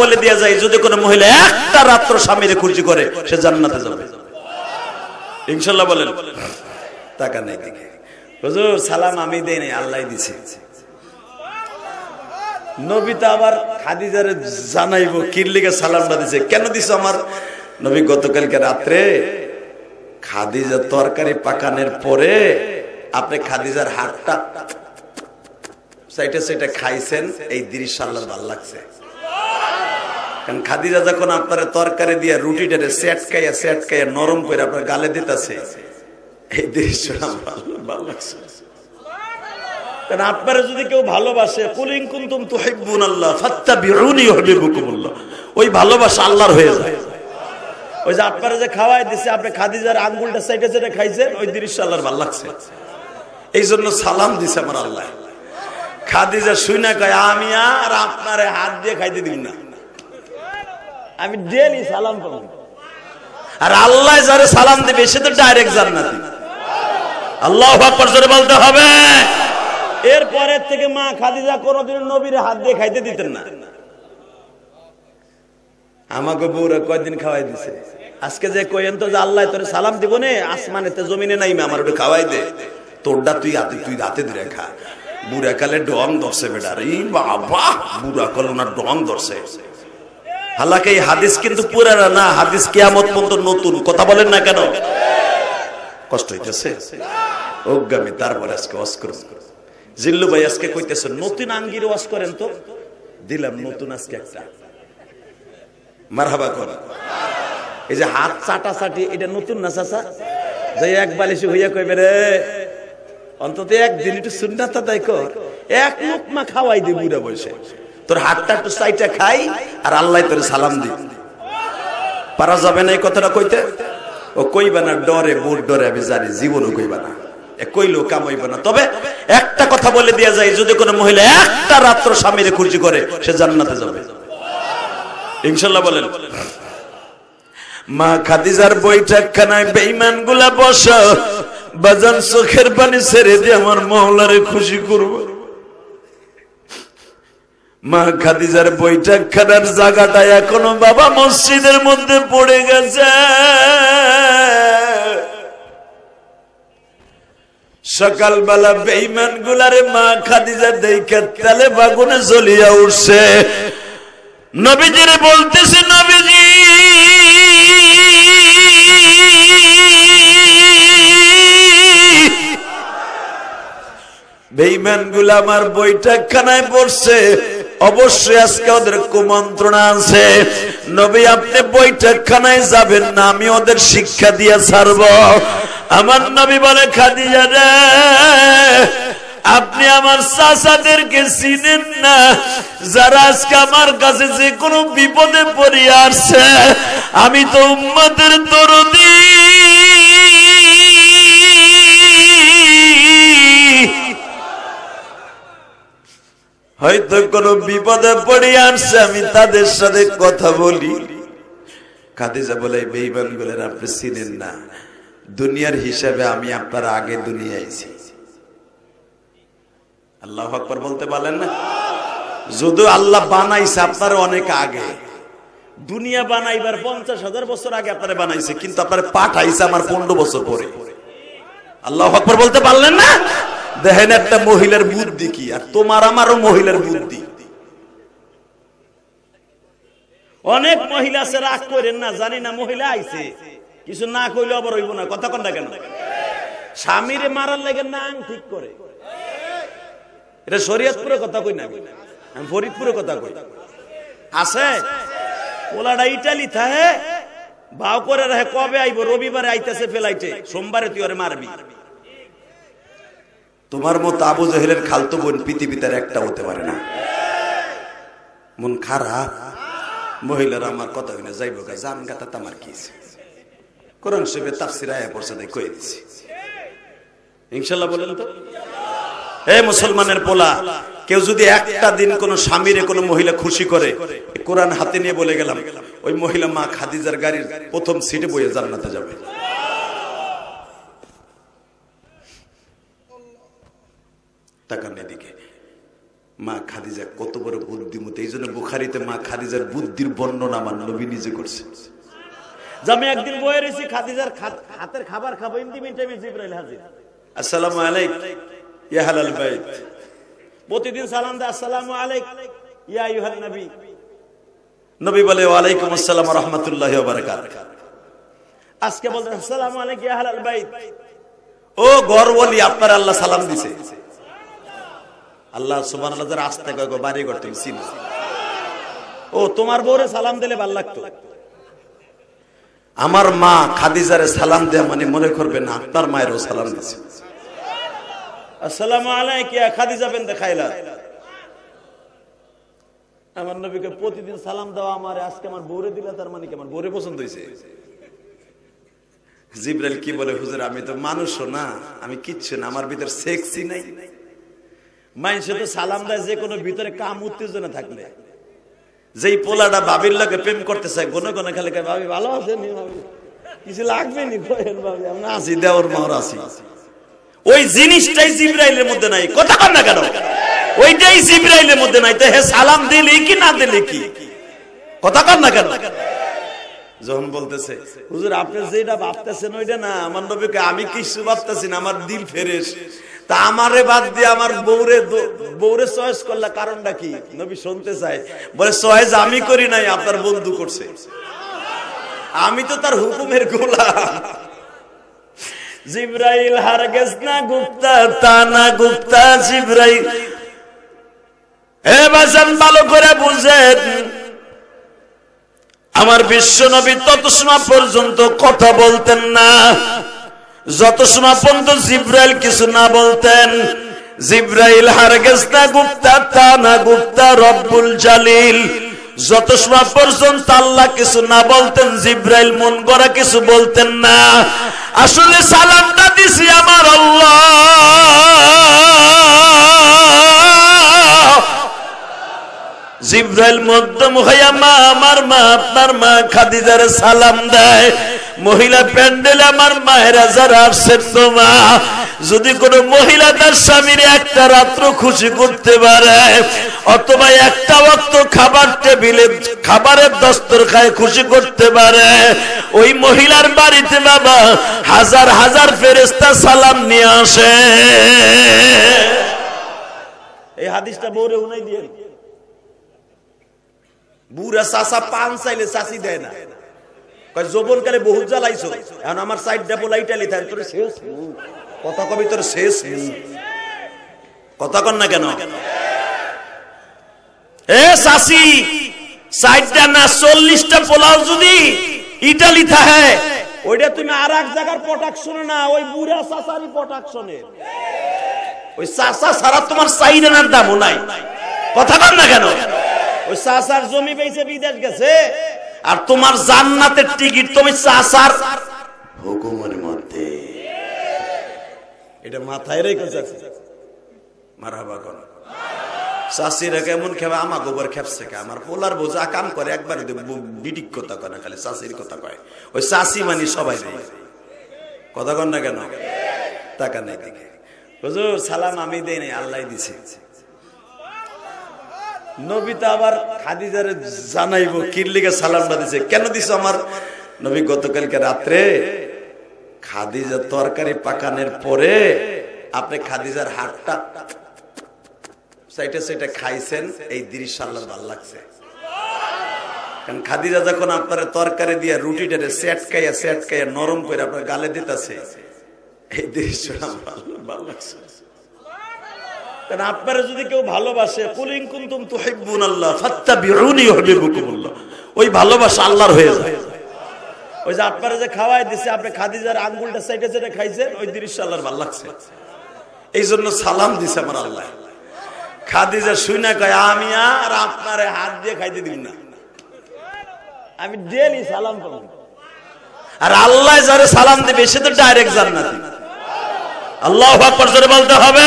বলে দেয়া যায়, যদি কোনো মহিলা একটা রাত্র স্বামীরে খুশি করে সে জান্নাতে যাবে ইনশাআল্লাহ। বলেন টাকা নাই দিকে হুজুর সালাম আমি দেই নাই, আল্লাহ দিছে। নবী তো আবার খাদিজারে জানাইবো কিরলিকে সালামটা দিছে, কেন দিছে আমার নবী? গতকালকে রাত্রে খাদিজা তরকারি পাকানোর পরে আপনি খাদিজার হাতটা সাইটে সাইটে খাইছেন, এই দৃশ্য আল্লাহর ভালো লাগছে। কারণ খাদিজা যখন আপনার তরকারি দিয়ে রুটিটারে সেট খাইয়া নরম করে আপনার গালে দিতেছে, এই দৃশ্য ভালো লাগছে। কারণ আপনারা যদি কেউ ভালোবাসে, কুল ইন কুনতুম তুহিব্বুনাল্লাহ ফাত্তাবিউনি ইউহিব্বুকুমুল্লাহ, ওই ভালোবাসা আল্লাহর হয়ে যায়। ওই যে আপনারা যে খাওয়াই দিছে, আপনি খাদিজার আঙ্গুলটা সাইডে সাইডে খাইছেন, ওই দৃশ্য আল্লাহর ভালো লাগছে, এই জন্য সালাম দিছে আমার আল্লাহ। খাদিজা শুইনা কয় আমি আর আপনারে হাত দিয়ে খাইতে দিব না, আমি ডেলি সালাম পাবো। আর আল্লাহ যারে সালাম দিবে সে তো ডাইরেক্ট জান্নাতি। আল্লাহু আকবার জোরে বলতে হবে। এরপরের থেকে মা খাদিজা কোনদিন নবীর হাত দিয়ে খাইতে দিতেন না। আমাকে বউরা কয়দিন খাওয়াই দিছে, আজকে যে কইেন তো যে আল্লাহ তোরে সালাম দিব নে, আসমানেতে জমিনে নাইমে আমার ওটা খাওয়াই দে, তোরটা তুই হাতে ধরে খা। বুড়া কালে ডং ধরছে বেটার, এই বাবা বুড়া কালে ওনার ডং ধরছে। হালাকে এই হাদিস কিন্তু পুরানা না, হাদিস কিয়ামত পর্যন্ত নতুন। কথা বলেন না কেন? কষ্ট হইতেছে অজ্ঞামী। তারপরে আজকে ওয়াজ করুন। জিল্লু ভাই আজকে কইতেছে নতুন আঙ্গির ওয়াজ করেন, তো দিলাম নতুন আজকে একটা মারহাবা কর। এই যে হাত চাটাচাটি, এটা নতুন না চাচা? যাই এক বালিশে হইয়া কইবে রে অন্তত একদিন একটু সুন্নাত আদায় কর, এক লোকমা খাওয়াই দি বুড়া বসে, তোর হাতটা একটু সাইটা খাই আর আল্লাহ তোরে সালাম দি। পারা যাবে না এই কথাটা কইতে? ও কইবা না, ডরে, বুড় ডরে, আমি জানি, জীবনও কইবা না, কইলেও কাম হইবে না। তবে একটা কথা বলে দেয়া যায়, যদি কোনো মহিলা একটা রাত্র স্বামীরে খুশি করে সে জান্নাতে যাবে ইনশাআল্লাহ। বলেন মা খাদিজার বৈঠকখানায় বেঈমান গুলা বসা, বাজান চোখের পানি ছেড়ে দিয়ে আমার মওলারে খুশি করব। মা খাদিজার বৈঠকখানার জায়গাটা এখনো বাবা মসজিদের মধ্যে পড়ে গেছে। সকালবেলা বেঈমান গুলারে মা খাদিজা দেখে তেলে বাগুনে জ্বলিয়া উঠছে। নবীজিরে বলতেছে, নবীজি বেঈমান গুলা আমার বৈঠকখানায় পড়ছে, অবশ্যই আজকে ওদের কুমন্ত্রণা আছে। নবী আপনি বৈঠকখানায় যাবেন না, আমি ওদের শিক্ষা দিয়ে ছাড়ব। আমার নবী বলে, খাদিজা রে আপনি আমার চাচাদেরকে চিনেন না, যারা আজকে আমার কাছে যে কোনো বিপদে পড়ে আসছে, আমি তো উম্মতের দরদি। হয়তো কোনো বিপদে পড়ে আসছে, আমি তাদের সাথে কথা বলি। খাদিজা বলে, বেঈমান গুলোর আপনি চিনেন না, দুনিয়ার হিসাবে আমি আপনার আগে দুনিয়ায় আইছি। আল্লাহু আকবার বলতে পারলেন না? যদিও আল্লাহ বানাইছে আপনার অনেক আগে, দুনিয়া বানাইবার 50,000 বছর আগে আপনারা বানাইছে, কিন্তু আপনারা পাঠাইছে আমার 15 বছর পরে। আল্লাহু আকবার বলতে পারলেন না? দেখেন একটা মহিলার বুদ্ধি কি, আর তোমার আমারও মহিলার বুদ্ধি। অনেক মহিলা আছে, রাগ করেন না, জানি না মহিলা আইছে, কিছু না কইলে আবার হইব না। কথা কন না কেন? স্বামীরে মারার লাগে নাং ঠিক করে, এটা শরীয়তপুরে কথা কই না, আমি ফরিদপুরে কথা কই। আছে ওলাটা ইটালি থাকে, ভাও করে রাখে কবে আইব, রবিবারে আইতেছে ফেলাইতে, সোমবারে তুই ওরে মারবি। তোমার মতো আবু জাহেলের খালতো বোন পৃথিবীতে একটা হতে পারে না। মন খারাপ মহিলারা আমার কথা হইনা যাইব গা, জান গাতা আমার কি কোরআন শরীফে তাফসীর আয়াত পড়ছে তাই কই দিছি ইনশাআল্লাহ। বলেন তো এ মুসলমানের পোলা, কেউ যদি একটা দিন কোন স্বামীরে কোন মহিলা খুশি করে, কোরআন হাতে নিয়ে বলে গেলাম, ওই মহিলা মা খাদিজার গাড়ির প্রথম সিটে বইয়ে জান্নাতে যাবে। তাকান এদিকে, মা খাদিজা কত বড় বুদ্ধিমতী, এই জন্য বুখারীতে মা খাদিজার বুদ্ধির বর্ণনা আমার নবী নিজে করছে। যে আমি একদিন বয়ে রয়েছি খাদিজার হাতের খাবার খাবো, ইন্টিমেট টাইমে জিবরাইল হাজির। আসসালামু আলাইক ইয়া আহলাল বাইত। প্রতিদিন সালাম দেয় আসসালামু আলাইক ইয়া আইয়ুহান নবী। নবী বলে ওয়া আলাইকুম আসসালাম ওয়া রাহমাতুল্লাহি ওয়া বারাকাতুহু। আজকে বলতেন আসসালামু আলাইকুম ইয়া আহলাল বাইত। ও গরওয়ালি, আপনার আল্লাহ সালাম দিছে। আল্লাহ সুবহানাল্লাহ যারা আস্তে কয় গো বাড়ি করতে চিনি। ও তোমার বউরে সালাম দিলে ভালো লাগতো। আমার মা খাদিজারে সালাম দেয়া মানে মনে করবে না আপনার মায়েরও সালাম দিছে। আসসালামু আলাইকুম ইয়া খাদিজা বিনতে খাইলা। আমার নবীকে প্রতিদিন সালাম দেওয়া আমারে আজকে আমার বউরে দিলা, তার মানে কি আমার বউরে পছন্দ হইছে? জিবরাইল কি বলে, হুজুর আমি তো মানুষও না, আমি কিচ্ছু না, আমার ভিতর সেক্সই নাই। মানুষে তো সালাম দেয় যে কোনো ভিতরে কাম উত্তেজনা থাকলে। যেই পোলাটা বাবির লাগে প্রেম করতে চায় গনে গনে খালি কয় ভাবি ভালো আছেন, কিছু লাগবে নি ভাবি আমরা আছি, দেওর মাওর আছি। ওই জিনিসটাই জিবরাইলের মধ্যে নাই, কথা কন না কেন? ওইটাই জিবরাইলের মধ্যে নাই, তো হে সালাম দিলি কি না দিলি কি, কথা কন না কেন? যখন বলতেছে হুজুর আপনি যেটা ভাবতেছেন ওইটা না, আমার নবীকে আমি কিছু ভাবতেছি না, আমার দিল ফেরেশ। তা আমারে বাদ দিয়ে আমার বউরে চয়েস করলা, কারণটা কি? নবী শুনতে চায়। বলে চয়েস আমি করি নাই, আপনার বন্ধু করছে, আমি তো তার হুকুমের গোলাম। জিবরাইল হারগেজ না গুপ্তা, তা না গুপ্তা জিবরাইল। হে বাজান ভালো করে বুঝেন, আমার বিশ্ব নবী তত সময় পর্যন্ত কথা বলতেন না যত সময় পর্যন্ত জিবরাইল কিছু না বলতেন। জিবরাইল হারগেজ না গুপ্তা, তা না গুপ্তা রব্বুল জালিল। যত সময় পর্যন্ত আল্লাহ কিছু না বলতেন, জিবরাইল মন গড়া কিছু বলতেন না। আসলে সালামটা দিছি আমার আল্লাহ, জিবরাইল মধ্যম হইয়া মা আমার মা আপনার মা খাদিজার সালাম দেয়। মহিলা প্যান্ডেলে আমার মায়েরা যারা আসছেন, তো মা যদি কোন মহিলা তার স্বামীর একটা রাত্র খুশি করতে পারে, অথবা একটা ওয়াক্ত খাবার টেবিলে খাবারের দস্তরখানায় খুশি করতে পারে, ওই মহিলার বাড়িতে বাবা হাজার হাজার ফেরেশতা সালাম নিয়ে আসে। এই হাদিসটা বউরে উনাই দিয়ে। বুড়া চাচা পান চাইলে চাচি দেয় না, যৌবন কালে বহুত জ্বালাইছো, এখন আমার সাইড ডাবো লাইটালি থাক তোর শেষ কথা কবি, তোর শেষ কথা কন না কেন? এ চাচি সাইডটা না 40টা পোলাও যদি ইটালি থাকে, ওইটা তুমি আর এক জায়গার প্রোডাকশনে না, ওই বুড়া চাচারই প্রোডাকশনে। ওই চাচা ছাড়া তোমার চাইনার দামও নাই, কথা কন না কেন? ওই চাচার জমি বেচে বিদেশ গেছে, আর তোমার জান্নাতের টিকিট তুমি চাচার হুকুমের মধ্যে। এটা মাথায় রেখে মারহাবা কোন চাষিরা কেমন খেবে, আমার গোবর খেপছে কে, আমার পোলার বোঝা কাম করে একবার বিডিক কথা কয় না, খালি চাষির কথা কয়। ওই চাষি মানে সবাই নেই, কথা কন না কেন? টাকা নেই দিকে হুজুর সালাম আমি দেই নাই, আল্লাহ দিছে। নবী তো আবার খাদিজারে জানাইবো কিরলিগে সালামটা দিছে, কেন দিছো আমার নবী? গতকালকে রাত্রে খাদিজা তরকারি পাকানোর পরে আপনি খাদিজার হাতটা সাইটে সাইটে খাইছেন, এই দৃশ্য আল্লাহর ভালো লাগছে। কারণ খাদিজা যখন আপনার তরকারি দিয়ে রুটিটারে সেট খাইয়া নরম করে আপনার গালে দিতেছে, এই দৃশ্যটা ভালো লাগছে। কারণ আপনারা যদি কেউ ভালোবাসে, কুল ইন কুনতুম তুহিব্বুনাল্লাহ ফাত্তাবিউনি ইউহিব্বুকুমুল্লাহ, ওই ভালোবাসা আল্লাহর হয়ে যায়। ওই যে আপনারা যে খাওয়াই দিছে, আপনি খাদিজার আঙ্গুলটা সাইডে সাইডে খাইছেন, ওই দৃশ্য আল্লাহর ভালো লাগছে, এই জন্য সালাম দিছে আমার আল্লাহ। খাদিজা শুইনা কয় আমি আর আপনারে হাত দিয়ে খাইতে দিব না, আমি ডেলি সালাম করব। আর আল্লাহ যারে সালাম দিবে সে তো ডাইরেক্ট জান্নাতি। আল্লাহু আকবার জোরে বলতে হবে।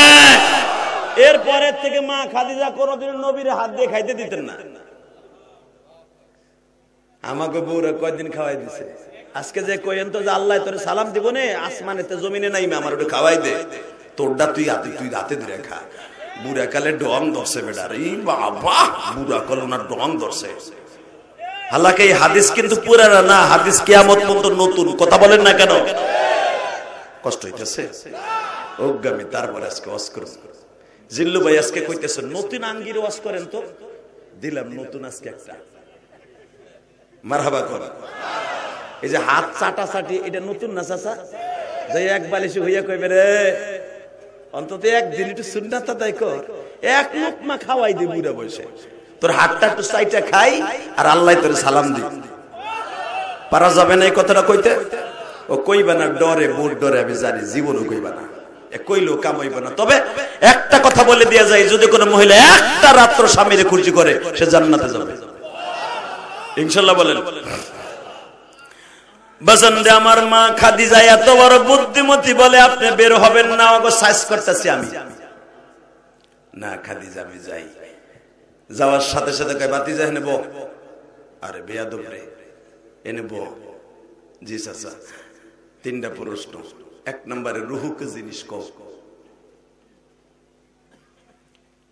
এরপরে থেকে মা খাদিজা কোনদিন নবীর হাত দিয়ে খাইতে দিতেন না। আমাকে বউরা কয়দিন খাওয়াই দিছে, আজকে যে কইেন তো যে আল্লাহ তোরে সালাম দিব নে, আসমানেতে জমিনে নাই, আমার ওটা খাওয়াই দে, তোরটা তুই হাতে ধরে খা। বুড়া কালে ডং ধরছে বেটার, এই বাবা বুড়া কালে ওনার ডং ধরছে। হালাকে এই হাদিস কিন্তু পুরানা না, হাদিস কিয়ামত পর্যন্ত নতুন। কথা বলেন না কেন? কষ্ট হইতেছে অজ্ঞামী। তারপরে আজকে ওয়াজ করব। জিল্লু ভাই আজকে কইতেছে নতুন আঙ্গির ওয়াজ করেন তো, দিলাম নতুন আজকে একটা। মারহাবা কর। এই যে হাত চাটা চাটি, এটা নতুন না চাচা? যাই এক বালিশে হইয়া কইবে রে অন্তত একদিন একটু সুন্নাত আদায় কর, এক লোকমা খাওয়াই দি বুড়া বসে, তোর হাতটা একটু চাইটা খাই আর আল্লাহ তোর সালাম দি। পারা যাবে না এই কথাটা কইতে? ও কইবা না, ডরে, বুড় ডরে, আমি জানি, জীবনও কইবা না, কইলেও কাম হইব না। তবে একটা কথা বলে দিয়া যায়, যদি কোনো মহিলা একটা রাত্র স্বামীরে খুশি করে সে জান্নাতে যাবে ইনশাআল্লাহ। বলেন বসন্দে আমার মা খাদিজা এত বড় বুদ্ধিমতী বলে আপনি বের হবেন না, ওগো সাইজ করতেছি আমি। না খাদিজা আমি যাই। যাওয়ার সাথে সাথে কয় বাতিজা এনে বো। আরে বেয়াদব রে, এনে বো। জি চাচা। তিনটা প্রশ্ন। এক নম্বরে রুহুকে জিনিস কও,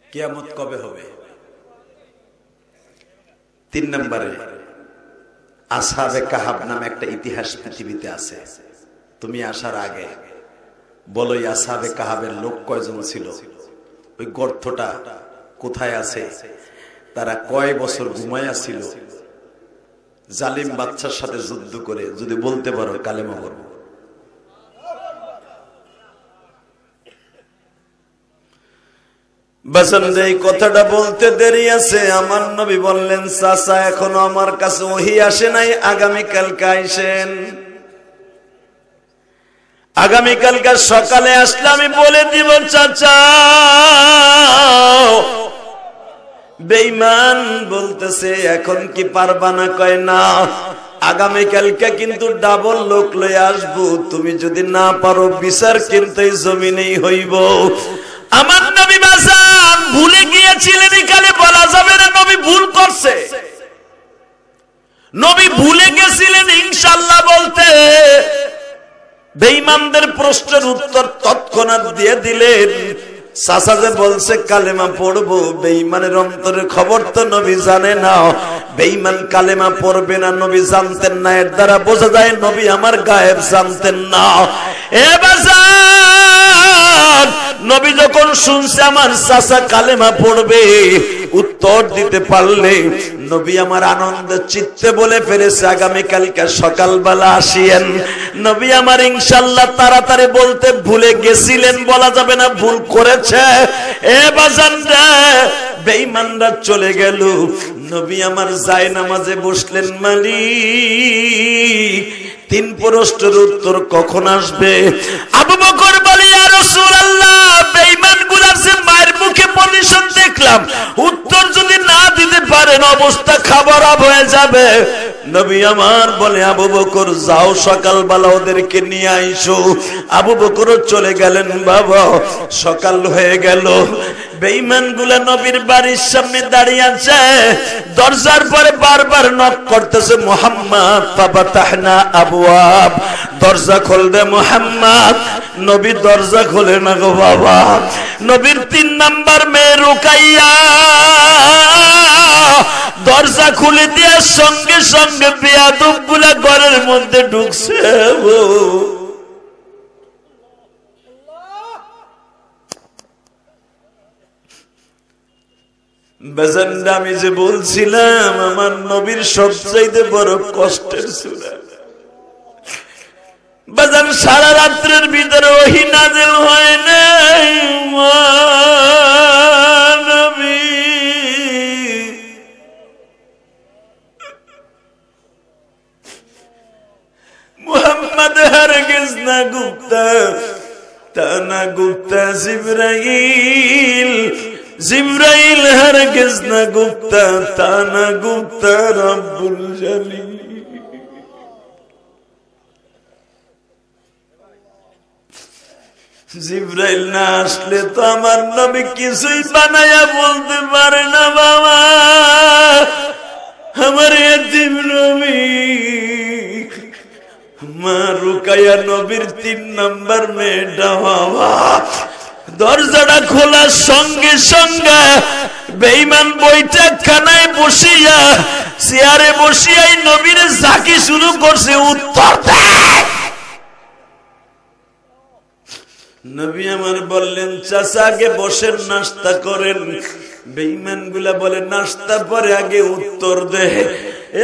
কিয়ামত কবে হবে? তিন নম্বরে আসহাবে কাহাব নামে একটা ইতিহাস পৃথিবীতে আছে, তুমি আসার আগে বলো এই আসহাবে কাহাবের লোক কয়জন ছিল, ওই গর্তটা কোথায় আছে, তারা কয় বছর ঘুমাইয়া ছিল, জালিম বাদশার সাথে যুদ্ধ করে, যদি বলতে পারো কালেমা পড়ব। বসন্দে এই কথাটা বলতে দেরি আছে। আমার নবী বললেন চাচা এখনো আমার কাছে ওহী আসে নাই, আগামীকালকে আইসেন। আগামীকালকে সকালে আসলে আমি বলে দিব চাচা বেঈমান বলতেছে এখন কি পারবা না? কয় না, আগামীকালকে কিন্তু ডাবল লোক লয়ে আসবো, তুমি যদি না পারো বিচার কিন্তু এই জমিনেই হইব। আমার নবী বাজান ভুলে গিয়েছিলেন, এখানে বলা যাবে না নবী ভুল করছে। নবী ভুলে গেছিলেন ইনশাআল্লাহ বলতে। বেঈমানদের প্রশ্নের উত্তর তৎক্ষণাৎ দিয়ে দিলেন। চাচা যে বলছে কালেমা পড়বো, বেঈমানের অন্তরের খবর তো নবী জানে না। বেঈমান কালেমা পড়বে না নবী জানতেন না, এর দ্বারা বোঝা যায় নবী আমার গায়েব জানতেন না। এ বাজার নবী যখন শুনছে আমার চাচা কালেমা পড়বে, উত্তর দিতে পারলে নবী আমার আনন্দ চিত্তে বলে ফেলেছে আগামীকালকে সকালবেলা আসিয়েন। নবী আমার ইনশাআল্লাহ তাড়াতাড়ি বলতে ভুলে গেছিলেন, বলা যাবে না ভুল করেছে। এ বাজান রে, বেঈমানরা চলে গেল। নবী আমার জায়নামাজে বসলেন, মালিক তিন প্রশ্নের উত্তর কখন আসবে? আবু বকর বলে ইয়া রাসূলুল্লাহ, বেঈমানগুলোর যে মায়ের মুখে পজিশন দেখলাম, উত্তর যদি না দিতে পারেন অবস্থা খারাপ হয়ে যাবে। নবী আমার বলে আবু বকর যাও সকালবেলা ওদেরকে নিয়ে আইসো। আবু বকর চলে গেলেন। বাবা সকাল হয়ে গেল, বেঈমানগুলো নবীর বাড়ির সামনে দাঁড়িয়ে আছে, দরজার পরে বারবার নক করতেছে, মুহাম্মদ ফাতাহনা আবওয়াব, দরজা খুল দে মুহাম্মদ। নবী দরজা খোলে না গো বাবা। নবীর 3 নাম্বার মেয়ে রুকাইয়া দরজা খুলে দেওয়ার সঙ্গে সঙ্গে বেয়াদবগুলা ঘরের মধ্যে ঢুকছে। বেজানটা আমি যে বলছিলাম আমার নবীর সবচাইতে বড় কষ্টের সূরা। বেজান সারা রাত্রের ভিতরে ওহী নাযিল হয় নাই। নবী মুহাম্মদ হরগিজ না গুপ্তা তানা গুপ্তা জিবরাইল, জিবরাইল হরগিজ না গুপ্তা তানা গুপ্তা রব্বুল জালিল। জিবরাইল না আসলে তো আমার নবী কিছুই বানায়া বলতে পারে না। বাবা আমার এতিম নবী। মা রুকাইয়া নবীর 3 নাম্বার মেয়েটা বাবা দরজাটা খোলার সঙ্গে সঙ্গে বেঈমান বইটা খানায় বসিয়া চেয়ারে বসিয়াই নবীর ঝাঁকি শুরু করছে, উত্তর দেয়। নবী আমার বললেন, চাচা আগে বসেন, নাস্তা করেন। বেঈমান গুলা বলে, নাস্তা পরে আগে উত্তর দে।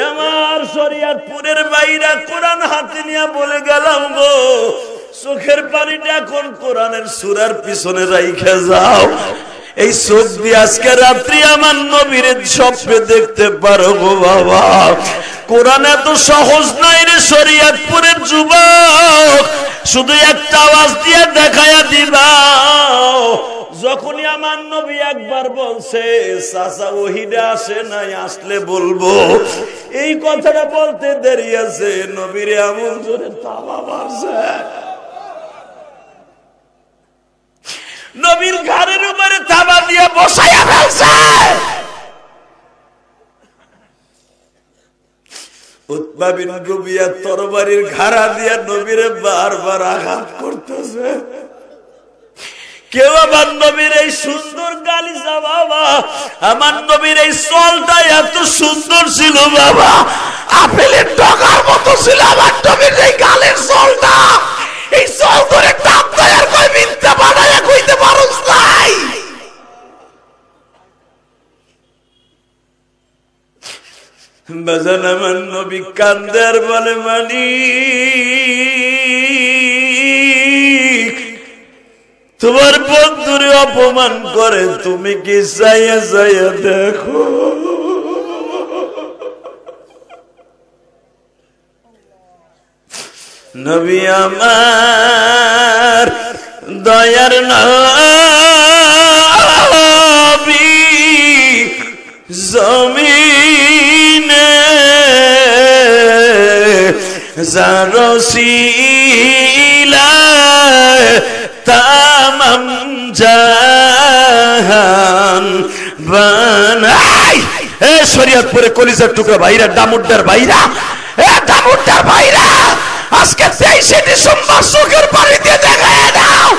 আমার শরিয়তপুরের বাইরা কোরআন হাতে নিয়ে বলে গেলাম গো, চোখের পানিটা এখন কোরআনের সূরার পিছনে রাইখা যাও। এই চোখ দিয়ে আজকে রাত্রি আমার নবীর স্বপ্নে দেখতে পারো গো বাবা। কোরআন এত সহজ নাই রে শরিয়তপুরের যুবক, শুধু একটা আওয়াজ দিয়ে দেখায়া দিবা। যখনই আমার নবী একবার বলছে, চাচা ওহিদে আসে নাই, আসলে বলবো, এই কথাটা বলতে দেরি আছে, নবীর এমন জোরে তালা মারছে, নবীর ঘাড়ের উপরে থাবা দিয়ে বসাইয়া ফেলছে। উতবা বিন রবিয়া তরবারির ঘাড়া দিয়া নবীরে বারবার আঘাত করতেছে। কেউ আমার নবীর এই সুন্দর গালিচা বাবা, আমার নবীর এই চলটা এত সুন্দর ছিল বাবা, আপেলের ডগার মতো ছিল আমার নবীর এই গালের চলটা। এই চল ধরে টাপ দেয় আর কই মিথ্যা বানায়া কইতে পারোস নাই। বাজান আমার নবী কান্দে আর বলে, মালিক তোমার বন্ধুরে অপমান করে, তুমি কি চাইয়া চাইয়া দেখো। নবী আমার দয়ার নবী জমিনে জারসিলা তামাম জাহান বানাই। এ শরীয়তপুরে কলিজার টুকরা ভাইরা, ডামুড্ডার ভাইরা, এ ডামুড্ডার ভাইরা, আজকে 23শে ডিসেম্বর চোখের পানি দিয়ে দেখায় দাও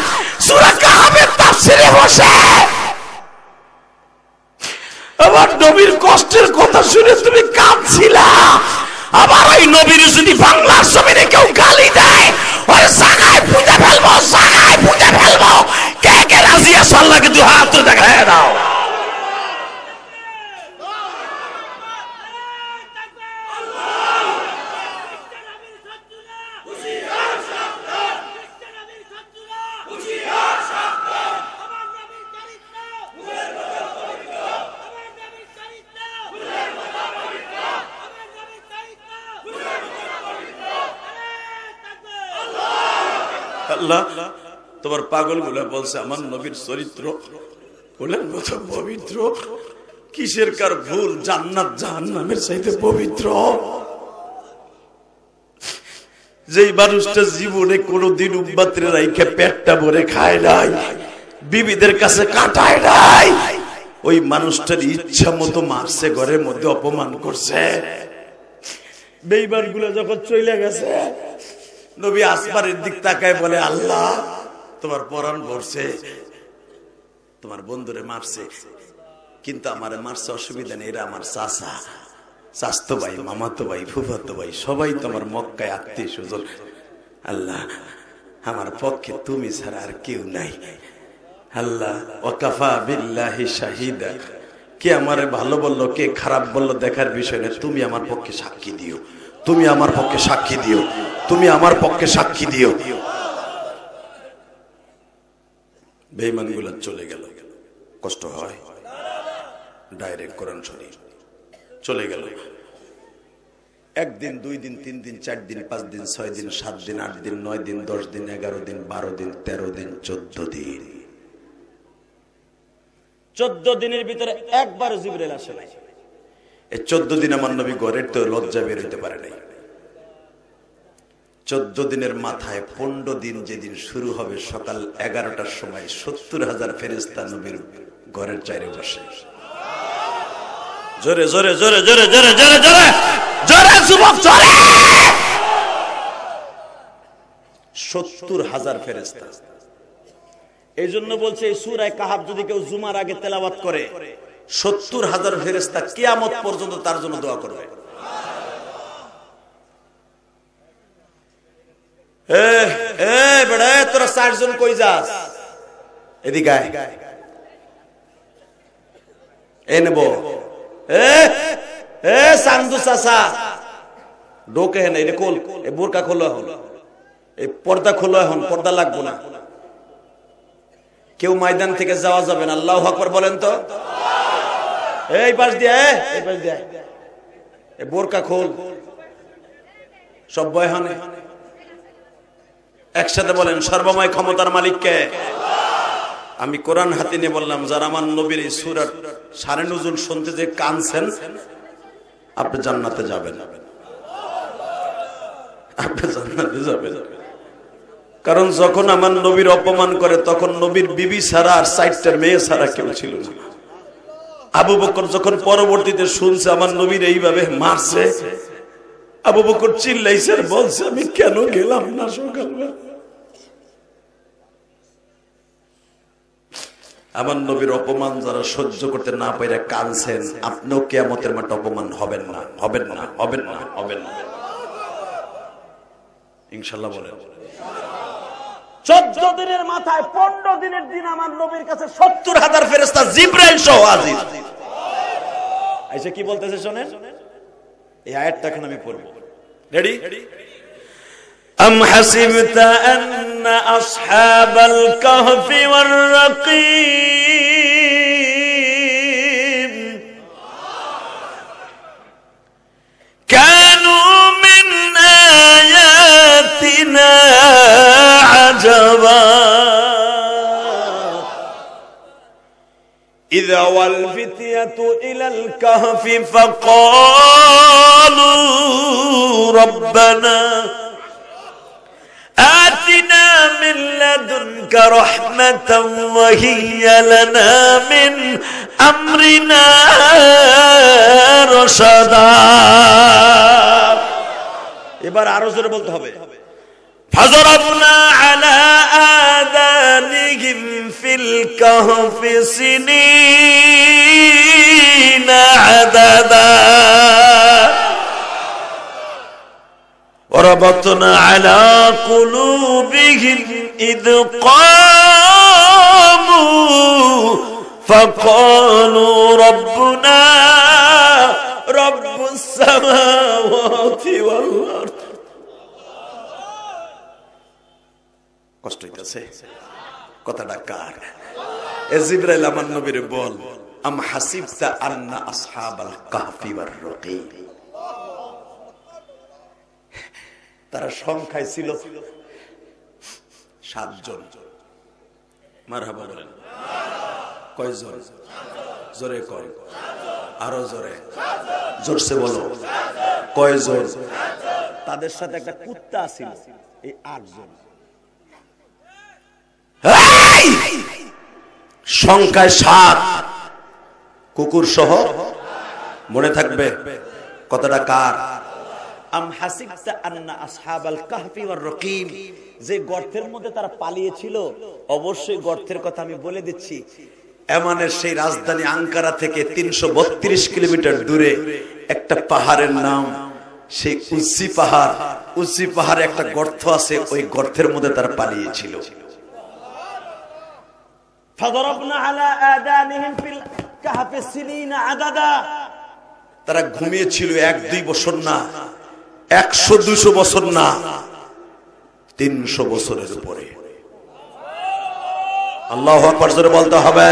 সূরা কাহাফের তাফসীরে বসে। আমার নবীর কষ্টের কথা শুনে তুমি কাঁদছিলা। আবার ওই নবীর যদি বাংলার জমিনে কেউ গালি দেয়, ওই জায়গায় পুঁতে ফেলবো, জায়গায় পুঁতে ফেলবো। কে কে রাজি আছে আল্লাহকে দুই হাত তুলে দেখায় দাও। আল্লাহ তোমার পাগল গুলা বলছে আমার নবীর চরিত্র ফুলের মতো পবিত্র, কিসের কার ভুল, জান্নাত জাহান্নামের চাইতে পবিত্র। যেই মানুষটা জীবনে কোনোদিন উম্মতের রাইখে পেটটা ভরে খায় নাই, বিবিদের কাছে কাটায় নাই, ওই মানুষটার ইচ্ছা মতো মারছে, ঘরের মধ্যে অপমান করছে। বেঈমান গুলা যখন চলে গেছে, নবী আসমানের দিক তাকায় বলে, আল্লাহ তোমার পরাণ ভরছে, তোমার বন্ধুরে মারছে, কিন্তু আমার মারছে অসুবিধা নেই, এরা আমার চাচা, চাচতো ভাই, মামাতো ভাই, ফুফাতো ভাই, সবাই তোমার মক্কায় আত্মীয় স্বজন। আল্লাহ আমার পক্ষে তুমি ছাড়া আর কেউ নাই। আল্লাহ ওয়াকাফা বিল্লাহি শাহিদা, কে আমারে ভালো বললো কে খারাপ বললো দেখার বিষয় না, তুমি আমার পক্ষে সাক্ষী দিও, তুমি আমার পক্ষে সাক্ষী দিও, তুমি আমার পক্ষে সাক্ষী দিও। বেঈমান গুলো চলে গেল, কষ্ট হয়, ডাইরেক্ট কোরআন শরীফ চলে গেল। একদিন, 2 দিন, 3 দিন, 4 দিন, 5 দিন, 6 দিন, 7 দিন, 8 দিন, 9 দিন, 10 দিন, 11 দিন, 12 দিন, 13 দিন, 14 দিন। 14 দিনের ভিতরে একবার জিবরাইল আসে নাই। এই 14 দিন আমার নবী ঘরের তো লজ্জা বের হইতে পারে নাই। 14 দিনের মাথায় 15 দিন যেদিন শুরু হবে সকাল 11টার সময় 70,000 ফেরেশতা নবীর ঘরের চাইরে বসে। জোরে জোরে জোরে জোরে জোরে জোরে জোরে জোরে যুবক জোরে, 70,000 ফেরেশতা এই জন্য বলছে এই সূরা কাহাফ যদি কেউ জুমার আগে তেলাওয়াত করে 70,000 ফেরেশতা কিয়ামত পর্যন্ত তার জন্য দোয়া করবে। বেড়া তোরা 60 জন কই যাস? এদিকে আয়। এ নেব সান্দু চাচা ঢোকে না, এটা খোল, এই বোরকা খোলো, এখন এই পর্দা খোলো, এখন পর্দা লাগবো না। কেউ ময়দান থেকে যাওয়া যাবে না। আল্লাহু আকবার বলেন তো। এই পাশ দিয়ে, এই পাশ দিয়ে, এই বোরকা খোল, সব বয়ানে একসাথে বলেন সর্বময় ক্ষমতার মালিককে। আমি কোরআন হাতে নিয়ে বললাম, যারা আমার নবীর এই সূরার শানে নুজুল শুনতে যে কানছেন, আপনি জান্নাতে যাবেন, আপনি জান্নাতে যাবেন। কারণ যখন আমার নবীর অপমান করে তখন নবীর বিবি ছাড়া আর 4টা মেয়ে ছাড়া কেউ ছিল না। আবু বকর যখন পরবর্তীতে শুনছে আমার নবীর এইভাবে মারছে, আবু বকর চিল্লাইছে আর বলছে, আমি কেন গেলাম না সকালবেলা। আমার নবীর অপমান যারা সহ্য করতে না পারে কাঁদছেন, আপনিও কিয়ামতের মাঠে অপমান হবেন না, হবেন না, হবেন না, হবেন না, ইনশাআল্লাহ বলেন। 14 দিনের মাথায় 15 দিনের দিন আমার নবীর কাছে 70,000 ফেরেশতা জিবরাইল সহ হাজির। আইসা কি বলতেছে শুনেন, এই আয়াতটা এখন আমি পড়ব। রেডি? أم حسبت أن أصحاب الكهف والرقيم كانوا من آياتنا عجبا إذ أوى الفتية إلى الكهف فقالوا ربنا آتنا من لدنك رحمة وهي لنا من أمرنا رشدا। এবার আরো জোরে বলতে হবে। فضربنا على آذانهم في الكهف سنين عددا وربطنا على قلوبهم إذ قاموا فقالوا ربنا رب السماوات والأرض। কষ্ট হইতাছে কথাটা কার? জিবরাইল আমার নবীরে বল, আম হাসিবতা আন্না আসহাবাল কাহফি ওয়ার রাকিম, তারা সংখ্যায় ছিল 7 জন। মারহাবা বলেন। কয়জন? জোরে কয়, আরো জোরে, জোরসে বলো, কয়জন? তাদের সাথে একটা কুত্তা ছিল, এই 8 জন। সংখ্যায় 7, কুকুর সহ। মনে থাকবে কথাটা কার? আম হাসিবতা আন্না আসহাবাল কাহফি ওয়ার রাকিম, যে গর্তের মধ্যে তারা পালিয়েছিল, অবশ্যই গর্তের কথা আমি বলে দিচ্ছি। এমানের সেই রাজধানী আঙ্কারা থেকে 332 কিলোমিটার দূরে একটা পাহাড়ের নাম সেই উজ্জি পাহাড়। উজ্জি পাহাড়ে একটা গর্ত আছে, ওই গর্তের মধ্যে তারা পালিয়েছিল। ফাদরাবনা আলা আদানিহিম ফিল কাহফি সিনিনা আদাদা, তারা ঘুমিয়েছিল 1-2 বছর না, 100-200 বছর না, 300 বছরের উপরে। আল্লাহু আকবার জোরে বলতে হবে।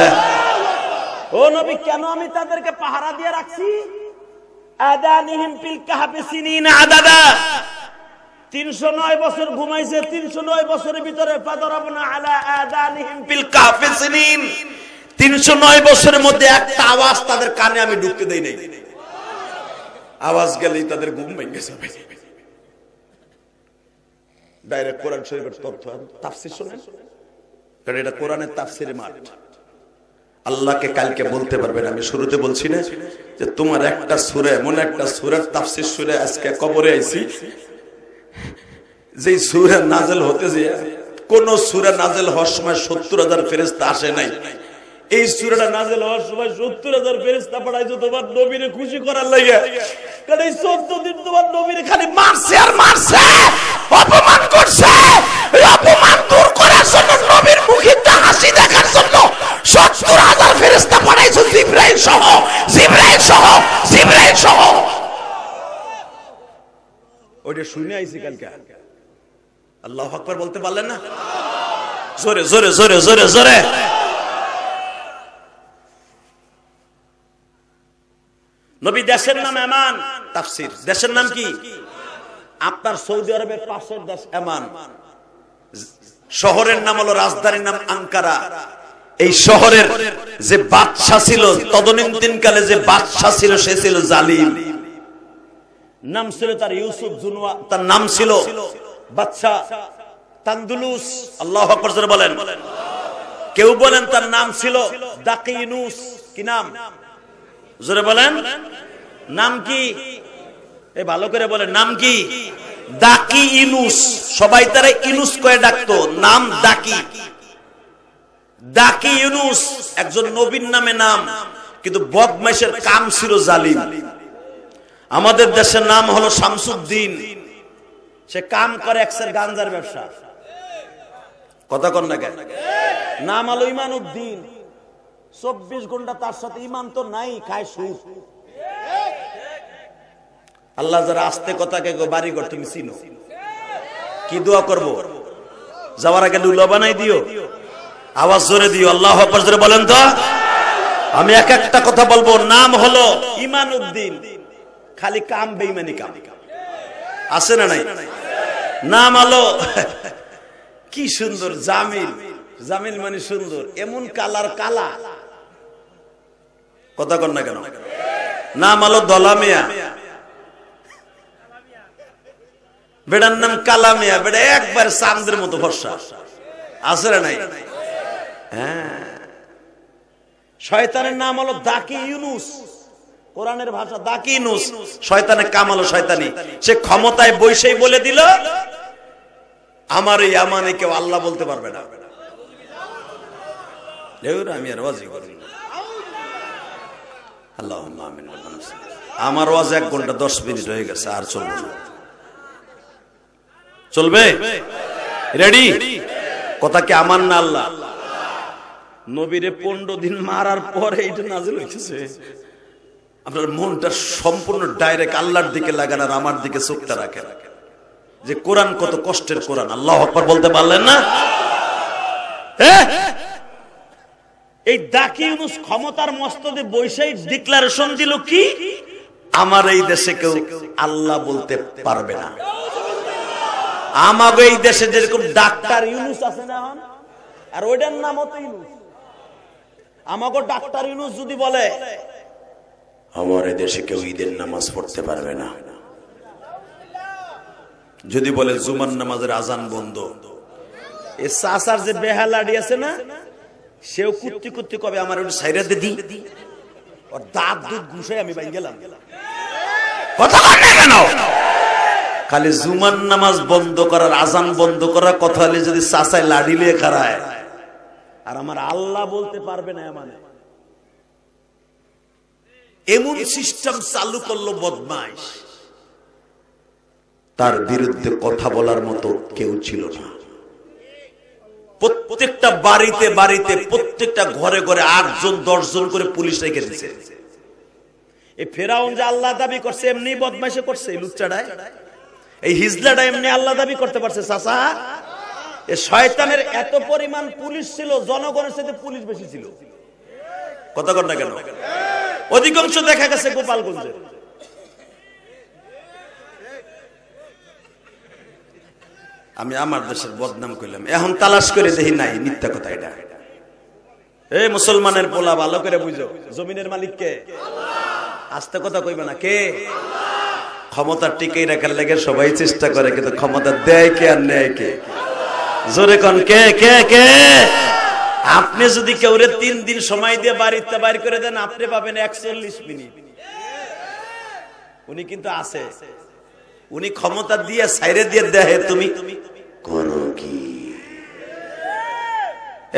ও নবী, কেন আমি তাদেরকে পাহারা দিয়ে রাখছি? আদানিহিম ফিল কাহফি সিনিনা আদাদা, 309 বছর ঘুমাইছে, 309 বছরের ভিতরে ফাদরাবনা আলা আদানিহিম ফিল কাহফি সিনিন, 309 বছরের মধ্যে একটা আওয়াজ তাদের কানে আমি ঢুকতে দেই নাই। আওয়াজ গেলেই তাদের ঘুম ভেঙে যাবে। ডাইরেক্ট কোরআন শরীফের তথ্য তাফসীর শুনেন, কারণ এটা কোরআনের তাফসীরের মাঠ। আল্লাহকে কালকে বলতে পারবেন, আমি শুরুতে বলছি না যে তোমার একটা সূরা, এমন একটা সূরার তাফসীর শুনে আজকে কবরে আইছি, যেই সূরা নাযিল হতে যায় কোন সূরা নাযিল হওয়ার সময় 70,000 ফেরেশতা আসে নাই। এই সূরাটা নাযিল হওয়ার সময় 70,000 ফেরেশতা পাঠাইছো তোমার নবীরে খুশি করার লাগি। কারণ এই 14 দিন তোমার নবীরে খালি মারছে আর মারছে, অপমান করছে। এই অপমান দূর করার জন্য নবীর মুখে একটা হাসি দেখার জন্য 70,000 ফেরেশতা পাঠাইছো, জিবরাইল সহ, জিবরাইল সহ, জিবরাইল সহ। ওইটা শুনে আইছি কালকে। আল্লাহু আকবার বলতে পারলেন না? জোরে জোরে জোরে জোরে জোরে। নবী দেশের নাম এমান, তাফসীর। দেশের নাম কি? আপনার সৌদি আরবের পাশের দেশ এমান, শহরের নাম হলো, রাজধানীর নাম আঙ্কারা। এই শহরের যে বাদশা ছিল তদনীন্তনকালে, যে বাদশা ছিল সে ছিল জালিম। নাম ছিল তার ইউসুফ জুনওয়া, তার নাম ছিল বাদশা তান্দুলুস। আল্লাহু আকবার জোরে বলেন। কেউ বলেন তার নাম ছিল দাকিনুস। কি নাম? জোরে বলেন। নাম কি? এই ভালো করে বলেন, নাম কি? দাকি ইনুস। সবাই তারা ইনুস কয়ে ডাকতো, নাম দাকি। দাকি ইউনুস একজন নবীর নামে নাম, কিন্তু বদমাইশের কাম ছিল জালিম। আমাদের দেশের নাম হলো শামসুদ্দিন, সে কাম করে একসের গাঞ্জার ব্যবসা। কথা কন না কেন? নাম হলো ইমানউদ্দিন, 24 ঘন্টা তার সাথে ইমান তো নাই, খায় সুদ। আল্লাহ যারা আস্তে কথা কে বাড়ি ঘর তুমি চিনো, কি দোয়া করব? যাওয়ার আগে লুলা বানাই দিও, আওয়াজ জোরে দিও, আল্লাহু আকবার জোরে বলেন তো। আমি এক একটা কথা বলবো। নাম হলো ইমানউদ্দিন, খালি কাম বেঈমানি কাম। আছে না নাই? নাম হলো কি সুন্দর, জামিল। জামিল মানে সুন্দর, এমন কালার কালা। কথা কন না কেন? নাম হলো দলামিয়া, বেড়ার নাম কালামিয়া। বেড়া একবার চাঁদের মতো ফর্সা। আছে না নাই? হ্যাঁ। শয়তানের নাম হলো দাকি ইউনুস, কোরআনের ভাষা দাকি ইউনুস। শয়তানের কাম হলো শয়তানি। সে ক্ষমতায় বৈশেই বলে দিল, আমার এই আমানে কেউ আল্লাহ বলতে পারবে না। আমি আর ওয়াজি করি না। আল্লাহুম্মা আমিন। আমার ওয়াজ 1 ঘন্টা 10 মিনিট হয়ে গেছে, আর চলবে না। চলবে? রেডি? কথা কি আমার না আল্লাহ? নবীরে 15 দিন মারার পরে এটা নাযিল হইছে। আপনার মনটা সম্পূর্ণ ডাইরেক্ট আল্লাহর দিকে লাগান, আর আমার দিকে চোখটা রাখেন, যে কোরআন কত কষ্টের কোরআন। আল্লাহু আকবার বলতে পারলেন না? এই দাকি ইউনুস ক্ষমতার মস্তদে বৈশাই ডিক্লারেশন দিল কি, আমার এই দেশে কেউ আল্লাহ বলতে পারবে না। আমাগো এই দেশে যেরকম ডাক্তার ইউনুস আছে না, আর ওইটার নাম হতো ইউনুস। আমাগো ডাক্তার ইউনুস যদি বলে, আমার এই দেশে কেউ ঈদের নামাজ পড়তে পারবে না, যদি বলে জুমার নামাজের আজান বন্ধ, এই সাসার যে বেহালাডি আছে না, সেও কুত্তি কুত্তি কবে আমার ওই সাইরা দি, ওর দাঁত দুধ ঘুষে আমি বাইন গেলাম। কথা বল না কেন? খালি জুমার নামাজ বন্ধ করার, আজান বন্ধ করার কথা হলে যদি চাচায় লাঠি লিয়ে খাড়ায়, আর আমার আল্লাহ বলতে পারবে না, মানে এমন সিস্টেম চালু করলো বদমাইশ, তার বিরুদ্ধে কথা বলার মতো কেউ ছিল না। প্রত্যেকটা বাড়িতে বাড়িতে, প্রত্যেকটা ঘরে ঘরে 8 জন 10 জন করে পুলিশ রেখে দিচ্ছে। এই ফেরাউন যে আল্লাহ দাবি করছে, এমনি বদমাইশে করছে। এই লুচ্চাটায়, এই হিজলাটা এমনি আল্লাহ দাবি করতে পারছে। চাচা, এই শয়তানের এত পরিমাণ পুলিশ ছিল, জনগণের সাথে পুলিশ বেশি ছিল। কথা কর না কেন? অধিকাংশ দেখা গেছে গোপালগঞ্জে। আমি আমার দেশের বদনাম করলাম, এখন তালাশ করে দেখি নাই, মিথ্যা কথা এটা। এই মুসলমানের পোলা, ভালো করে বুঝো, জমিনের মালিক কে? আস্তে কথা কইবে না, কে? ক্ষমতা টিকেই রাখার লেগে সবাই চেষ্টা করে, কিন্তু ক্ষমতা দেয় কে আর নেয় কে? জোরে কোন, কে কে কে? আপনি যদি কেউরে 3 দিন সময় দিয়ে বাড়িতে বাইর করে দেন, আপনি পাবেন 41 মিনিট। উনি কিন্তু আছে, উনি ক্ষমতা দিয়ে সাইরে দিয়ে দেয়, তুমি কোন কি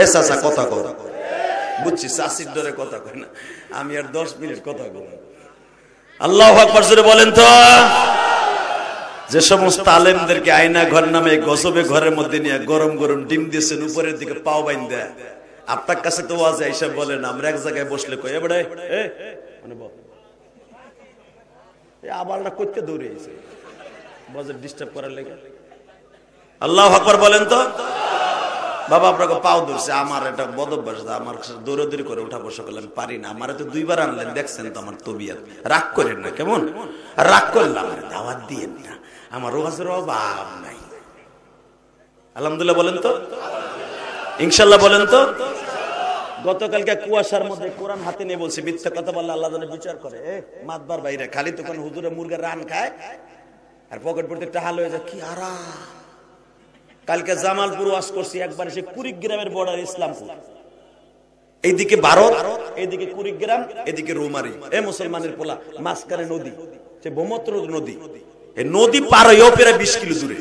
এ চাচা কথা কও, বুঝছি চাষির ডরে কথা কয় না, আমি আর 10 মিনিট কথা কই। আল্লাহু আকবার জোরে বলেন তো। যে সমস্ত আলেমদেরকে আয়না ঘর নামে গজবে ঘরের মধ্যে নিয়ে গরম গরম ডিম দিয়েছেন, উপরের দিকে পাও বাইন্দা, আপনার কাছে তো ওয়াজ আইসা বলেন, আমরা এক জায়গায় বসলে কই এবারে মানে বল আবারটা করতে দৌড়ে এসে বাজার ডিস্টার্ব করার লেগে। আল্লাহু আকবার বলেন তো। বাবা আপনাকে পাও ধরছে, আমার এটা বদ অভ্যাস, আমার দৌড়াদৌড়ি করে উঠা বসা করলে আমি পারি না। আমার তো 2 বার আনলেন, দেখছেন তো আমার তবিয়ত, রাগ করেন না কেমন? আর রাগ করলাম দাওয়াত দিয়েন না, আমার ওয়াজের অভাব নাই। আলহামদুলিল্লাহ বলেন তো, ইনশাআল্লাহ বলেন তো। গতকালকে কুয়াশার মধ্যে কোরআন হাতে নিয়ে বলছি, মিথ্যা কথা বললে আল্লাহ যেন বিচার করে। মাতবার বাইরে খালি তো কোন হুজুরে মুরগা রান খায় আর পকেট পড়তে টাহাল হয়ে যায়, কি আরাম। কালকে জামালপুর ওয়াজ করছি, একবার সে কুড়িগ্রামের বর্ডার ইসলামপুর, এইদিকে ভারত, এইদিকে কুড়িগ্রাম, এদিকে রৌমারি, এ মুসলমানের পোলা, মাঝখানে নদী, সে ব্রহ্মপুত্র নদী। এই নদী পার হয়েও প্রায় 20 কিলো দূরে।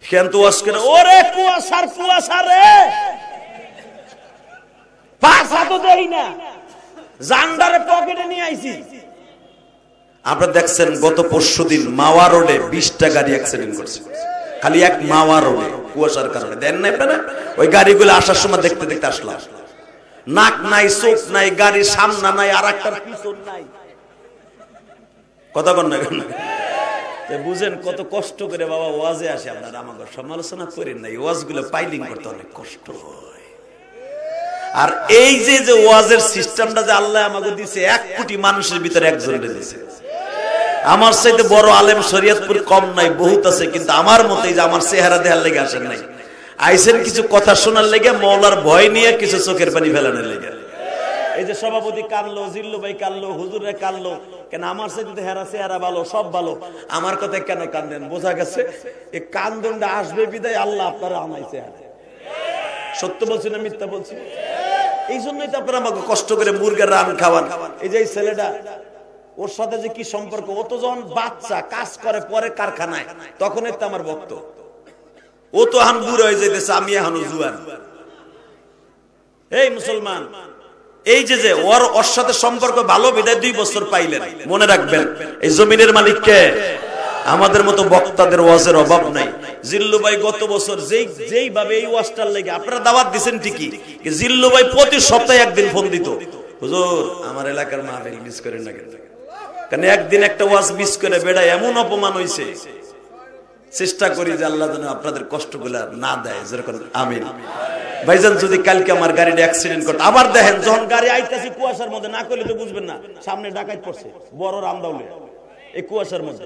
সেখান তো ওয়াজ করে, ওরে কুয়াশার কুয়াশা রে, পাশা তো দেই না, জান্ডারে পকেটে নিয়ে আইছি। আপনারা দেখছেন গত পরশুদিন মাওয়া রোডে 20টা গাড়ি অ্যাক্সিডেন্ট করছে, খালি এক মাওয়া রোডে, কুয়াশার কারণে। দেন না আপনারা? ওই গাড়িগুলো আসার সময় দেখতে দেখতে আসলাম, নাক নাই, চোখ নাই, গাড়ির সামনে নাই, আর একটা পিছন নাই। কথা বল না কেন? বুঝেন কত কষ্ট করে বাবা ওয়াজে আসে। আপনারা আমাকে সমালোচনা করেন না, ওয়াজ গুলো পাইলিং করতে অনেক কষ্ট হয়। আর এই যে যে ওয়াজের সিস্টেমটা যে আল্লাহ আমাকে দিছে, 1 কোটি মানুষের ভিতরে একজনকে দিছে। আমার চাইতে বড় আলেম শরীয়তপুর কম নাই, বহুত আছে, কিন্তু আমার মতেই যে আমার চেহারা দেখার লেগে আসেন নাই, আইসেন কিছু কথা শোনার লেগে, মওলার ভয় নিয়ে কিছু চোখের পানি ফেলানোর লেগে। এই যে সভাপতি কানলো, জিল্লু ভাই কানলো, হুজুরে কানলো, কেন আমার চাইতে হেরা চেহারা ভালো, সব ভালো, আমার কথায় কেন কান্দেন? বোঝা গেছে এই কান্দনটা আসবে বিদায় আল্লাহ আপনারা আনাইছে। সত্য বলছি না মিথ্যা বলছি? এই জন্যই তো আপনারা আমাকে কষ্ট করে মুরগের রান খাওয়ান। এই যে এই ছেলেটা, ওর সাথে যে কি সম্পর্ক, ও তো যখন বাচ্চা কাজ করে পরে কারখানায়, তখনই তো আমার ভক্ত। ও তো এখন বুড়ো হয়ে যাইতেছে, আমি এখনো জুয়ান। এই মুসলমান, এই যে যে ওর সাথে সম্পর্ক ভালো বিদায় 2 বছর পাইলেন, মনে রাখবেন এই জমিনের মালিককে। আমাদের মতো বক্তাদের ওয়াজের অভাব নাই। জিল্লু ভাই গত বছর যেইভাবে এই ওয়াজটার লেগে আপনারা দাওয়াত দিচ্ছেন ঠিকই, জিল্লু ভাই প্রতি সপ্তাহে একদিন ফোন দিত, হুজুর আমার এলাকার মাহফিল মিস করেন না কেন? কারণ একদিন একটা ওয়াজ মিস করে বেড়া এমন অপমান হয়েছে। চেষ্টা করি যে আল্লাহ যেন আপনাদের কষ্টগুলা না দেয়, যেরকম আমিন। ভাইজান যদি কালকে আমার গাড়িটা অ্যাক্সিডেন্ট করতে, আবার দেখেন যখন গাড়ি আইতাছি কুয়াশার মধ্যে, না করলে তো বুঝবেন না, সামনে ডাকাত পড়ছে বড় রামদাউলে, এই কুয়াশার মধ্যে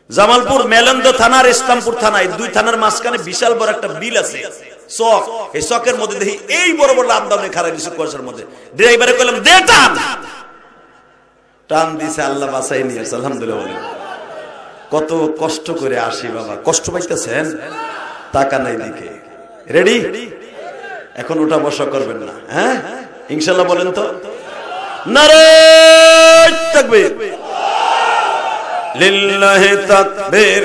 জামালপুর মেলন্দ থানার ইসলামপুর থানায়, 2 থানার মাঝখানে বিশাল বড় একটা বিল আছে, চক। এই চকের মধ্যে দেখি এই বড় বড় রামদাউলে খারাপ দিচ্ছে কুয়াশার মধ্যে। ড্রাইভারে কইলাম দে টান, টান দিছে, আল্লাহ বাঁচাই নিয়েছে, আলহামদুলিল্লাহ। কত কষ্ট করে আসি বাবা, কষ্ট পাইতেছেন? টাকা নাই দিকে রেডি, এখন ওটা বসা করবেন না, হ্যাঁ ইনশাআল্লাহ বলেন তো। নারে তাকবীর, লিল্লাহি তাকবীর।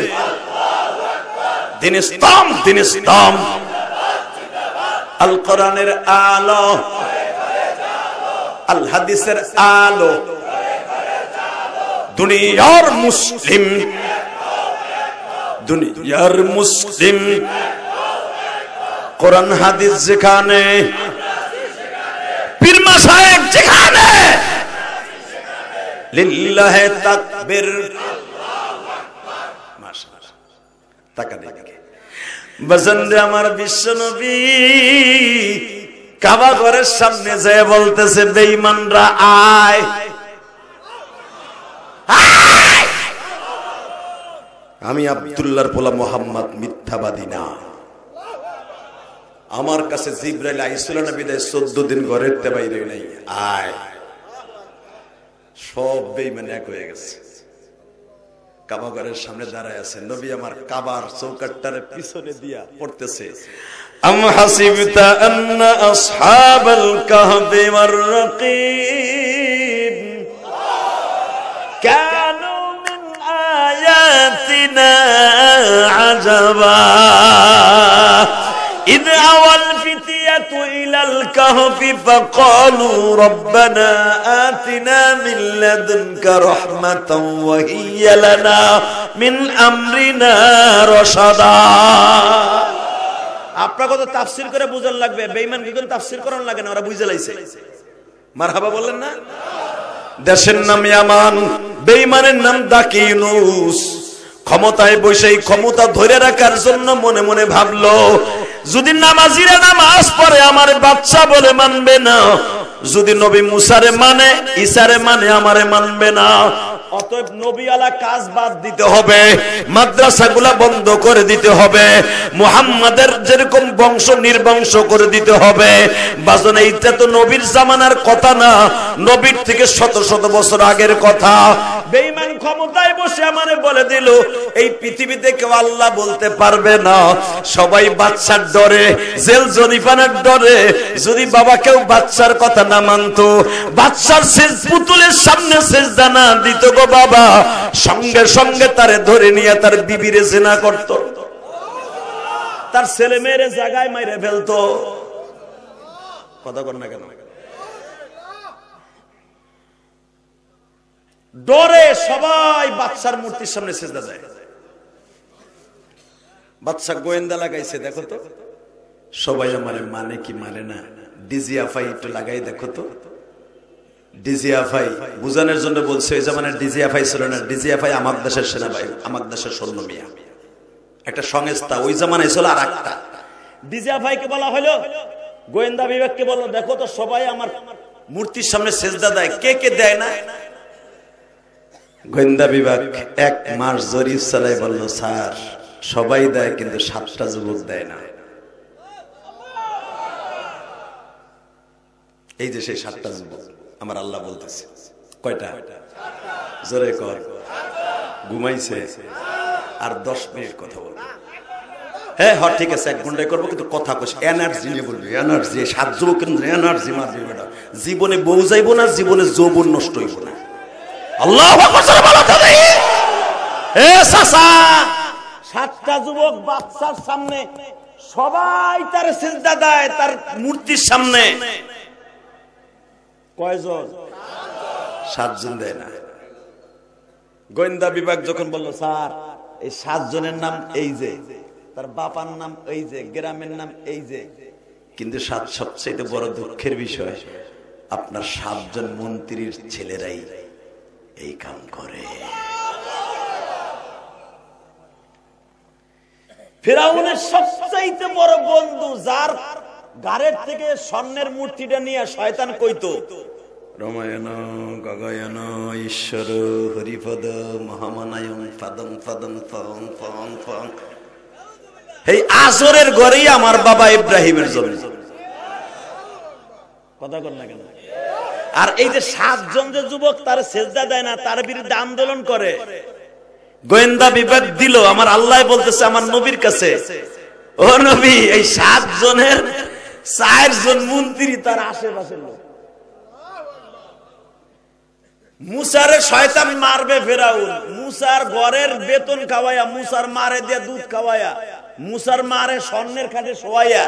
দিন ইসলাম, দিন ইসলাম, আল কোরআনের আলো, আল হাদিসের আলো, দুনিয়ার মুসলিম, দুনিয়ার মুসলিম, কোরআন হাদিস যেখানে, পীর মাশায়েখ যেখানে, লিল্লাহি তাকবীর। মাশাআল্লাহ, তাকা দেখে বাজানরে আমার বিশ্ব নবী কাবা ঘরের সামনে যায় বলতেছে, বেঈমানরা আয়, আমি আব্দুল্লাহর পোলা মুহাম্মদ মিথ্যাবাদী না। আমার কাছে জিবরাইল আইছিল না বিদায় 14 দিন ঘরের তে বাইরে নাই। আয়, সব বেঈমান এক হয়ে গেছে, কাবা ঘরের সামনে দাঁড়ায় আছে। নবী আমার কাবার চৌকাটটার পিছনে দিয়া পড়তেছে, আম হাসিবতা আন্না আসহাবাল কাহফি ওয়ার রাকিব কানু মিন আয়াতিনা আজাবা إذ أوى الفتية إلى الكهف فقالوا ربنا آتنا من لدنك رحمة وهيئ لنا من أمرنا رشدا আপনার কথা তাফসীর করে বুঝার লাগবে, বেঈমান কি কোন তাফসীর করার লাগে না, ওরা বুঝে লাইছে। মারহাবা বলেন না? দেশের নাম ইয়ামান, বেঈমানের নাম দাকিনুস। ক্ষমতায় বসে ক্ষমতা ধরে রাখার জন্য মনে মনে ভাবলো, যদি নামাজিরা নামাজ পড়ে আমার বাচ্চা বলে মানবে না, যদি নবী মুসারে মানে ঈসারে মানে আমারে মানবে না, অতএব নবীওয়ালা কাজ বাদ দিতে হবে, মাদ্রাসাগুলা বন্ধ করে দিতে হবে, মুহাম্মাদের যেরকম বংশ নির্বংশ করে দিতে হবে। বাজন এইটা তো নবীর জামানার কথা না, নবীর থেকে শত শত বছর আগের কথা। বেঈমান ক্ষমতায় বসে আমারে বলে দিল, এই পৃথিবীতে কেউ আল্লাহ বলতে পারবে না, সবাই বাচ্চার ডরে, জেল জরিমানার ডরে। যদি বাবা কেউ বাচ্চার কথা না মানতো, বাচ্চার শেষ পুতুলের সামনে সেজদা না দিত গো বাবা, সঙ্গে সঙ্গে তারে ধরে নিয়ে তার বিবিরে জিনা করত, তার ছেলে মেয়েরে জায়গায় মাইরে ফেলতো। কথা কর না কেন? ডরে সবাই বাচ্চার মূর্তির সামনে সেজদা দেয়। বাচ্চা গোয়েন্দা লাগাইছে, দেখো তো সবাই আমারে মানে কি মানে না, ডিজিএফআই একটু লাগাই দেখো তো। ডিজিএফআই বুঝানোর জন্য বলছে, ওই জামানের ডিজিএফআই ছিল না, ডিজিএফআই আমার দেশের সেনাবাহিনী, আমার দেশের সৈন্য মিয়া, একটা সংস্থা। ওই জামানায় ছিল আর একটা। ডিজিএফআই কে বলা হলো, গোয়েন্দা বিভাগকে বললো, দেখো তো সবাই আমার মূর্তির সামনে সেজদা দেয়, কে কে দেয় না? গোয়েন্দা বিভাগ 1 মাস জরিপ চালাই বললো, স্যার সবাই দেয় কিন্তু 7টা যুবক দেয় না। এই যে সেই 7টা যুবক আমার আল্লাহ বলতেছে, কয়টা? জোরে কর। ঘুমাইছে আর 10 মিনিট কথা বলবো। হ্যাঁ হ্যাঁ ঠিক আছে, 1 ঘন্টায় করবো, কিন্তু কথা কইস এনার্জি নিয়ে বলবি, এনার্জি। 7 যুবক কিন্তু এনার্জি মারবি বেটা, জীবনে বউ যাইবো না, জীবনে যৌবন নষ্ট হইব না। আল্লাহু আকবার বলা তো নাই। এ চাচা, 7টা যুবক বাচ্চার সামনে, সবাই তার সিজদা দেয় তার মূর্তির সামনে। কয়জন? 7 জন দেয় না। গোয়েন্দা বিভাগ যখন বলল, স্যার এই 7 জনের নাম এই যে, তার বাবার নাম এই যে, গ্রামের নাম এই যে, কিন্তু সবচেয়ে বড় দুঃখের বিষয়, আপনার 7 জন মন্ত্রীর ছেলেরাই এই কাম করে। ফিরাউনের সবচাইতে বড় বন্ধু, যার গারের থেকে স্বর্ণের মূর্তিটা নিয়ে শয়তান কইতো, রমায়ণ গগয়ন ঈশ্বর হরিপদ মহামানায়ং ফাদং ফাদং ফং ফং ফং। এই আসরের ঘরেই আমার বাবা ইব্রাহিমের জন্য। কথা কর না কেন? আর এই যে 7 জন যে যুবক তার সেজদা দেয় না, তার বিরুদ্ধে আন্দোলন করে, গোয়েন্দা বিভাগ দিল। আমার আল্লাহ বলতেছে আমার নবীর কাছে, ও নবী, এই 7 জনের 4 জন মন্ত্রী তার আশেপাশের লোক। মুসারে শয়তান মারবে ফেরাউন, মুসার ঘরের বেতন খাওয়াইয়া, মুসার মারে দিয়ে দুধ খাওয়াইয়া, মুসার মারে স্বর্ণের খাটে শোয়াইয়া,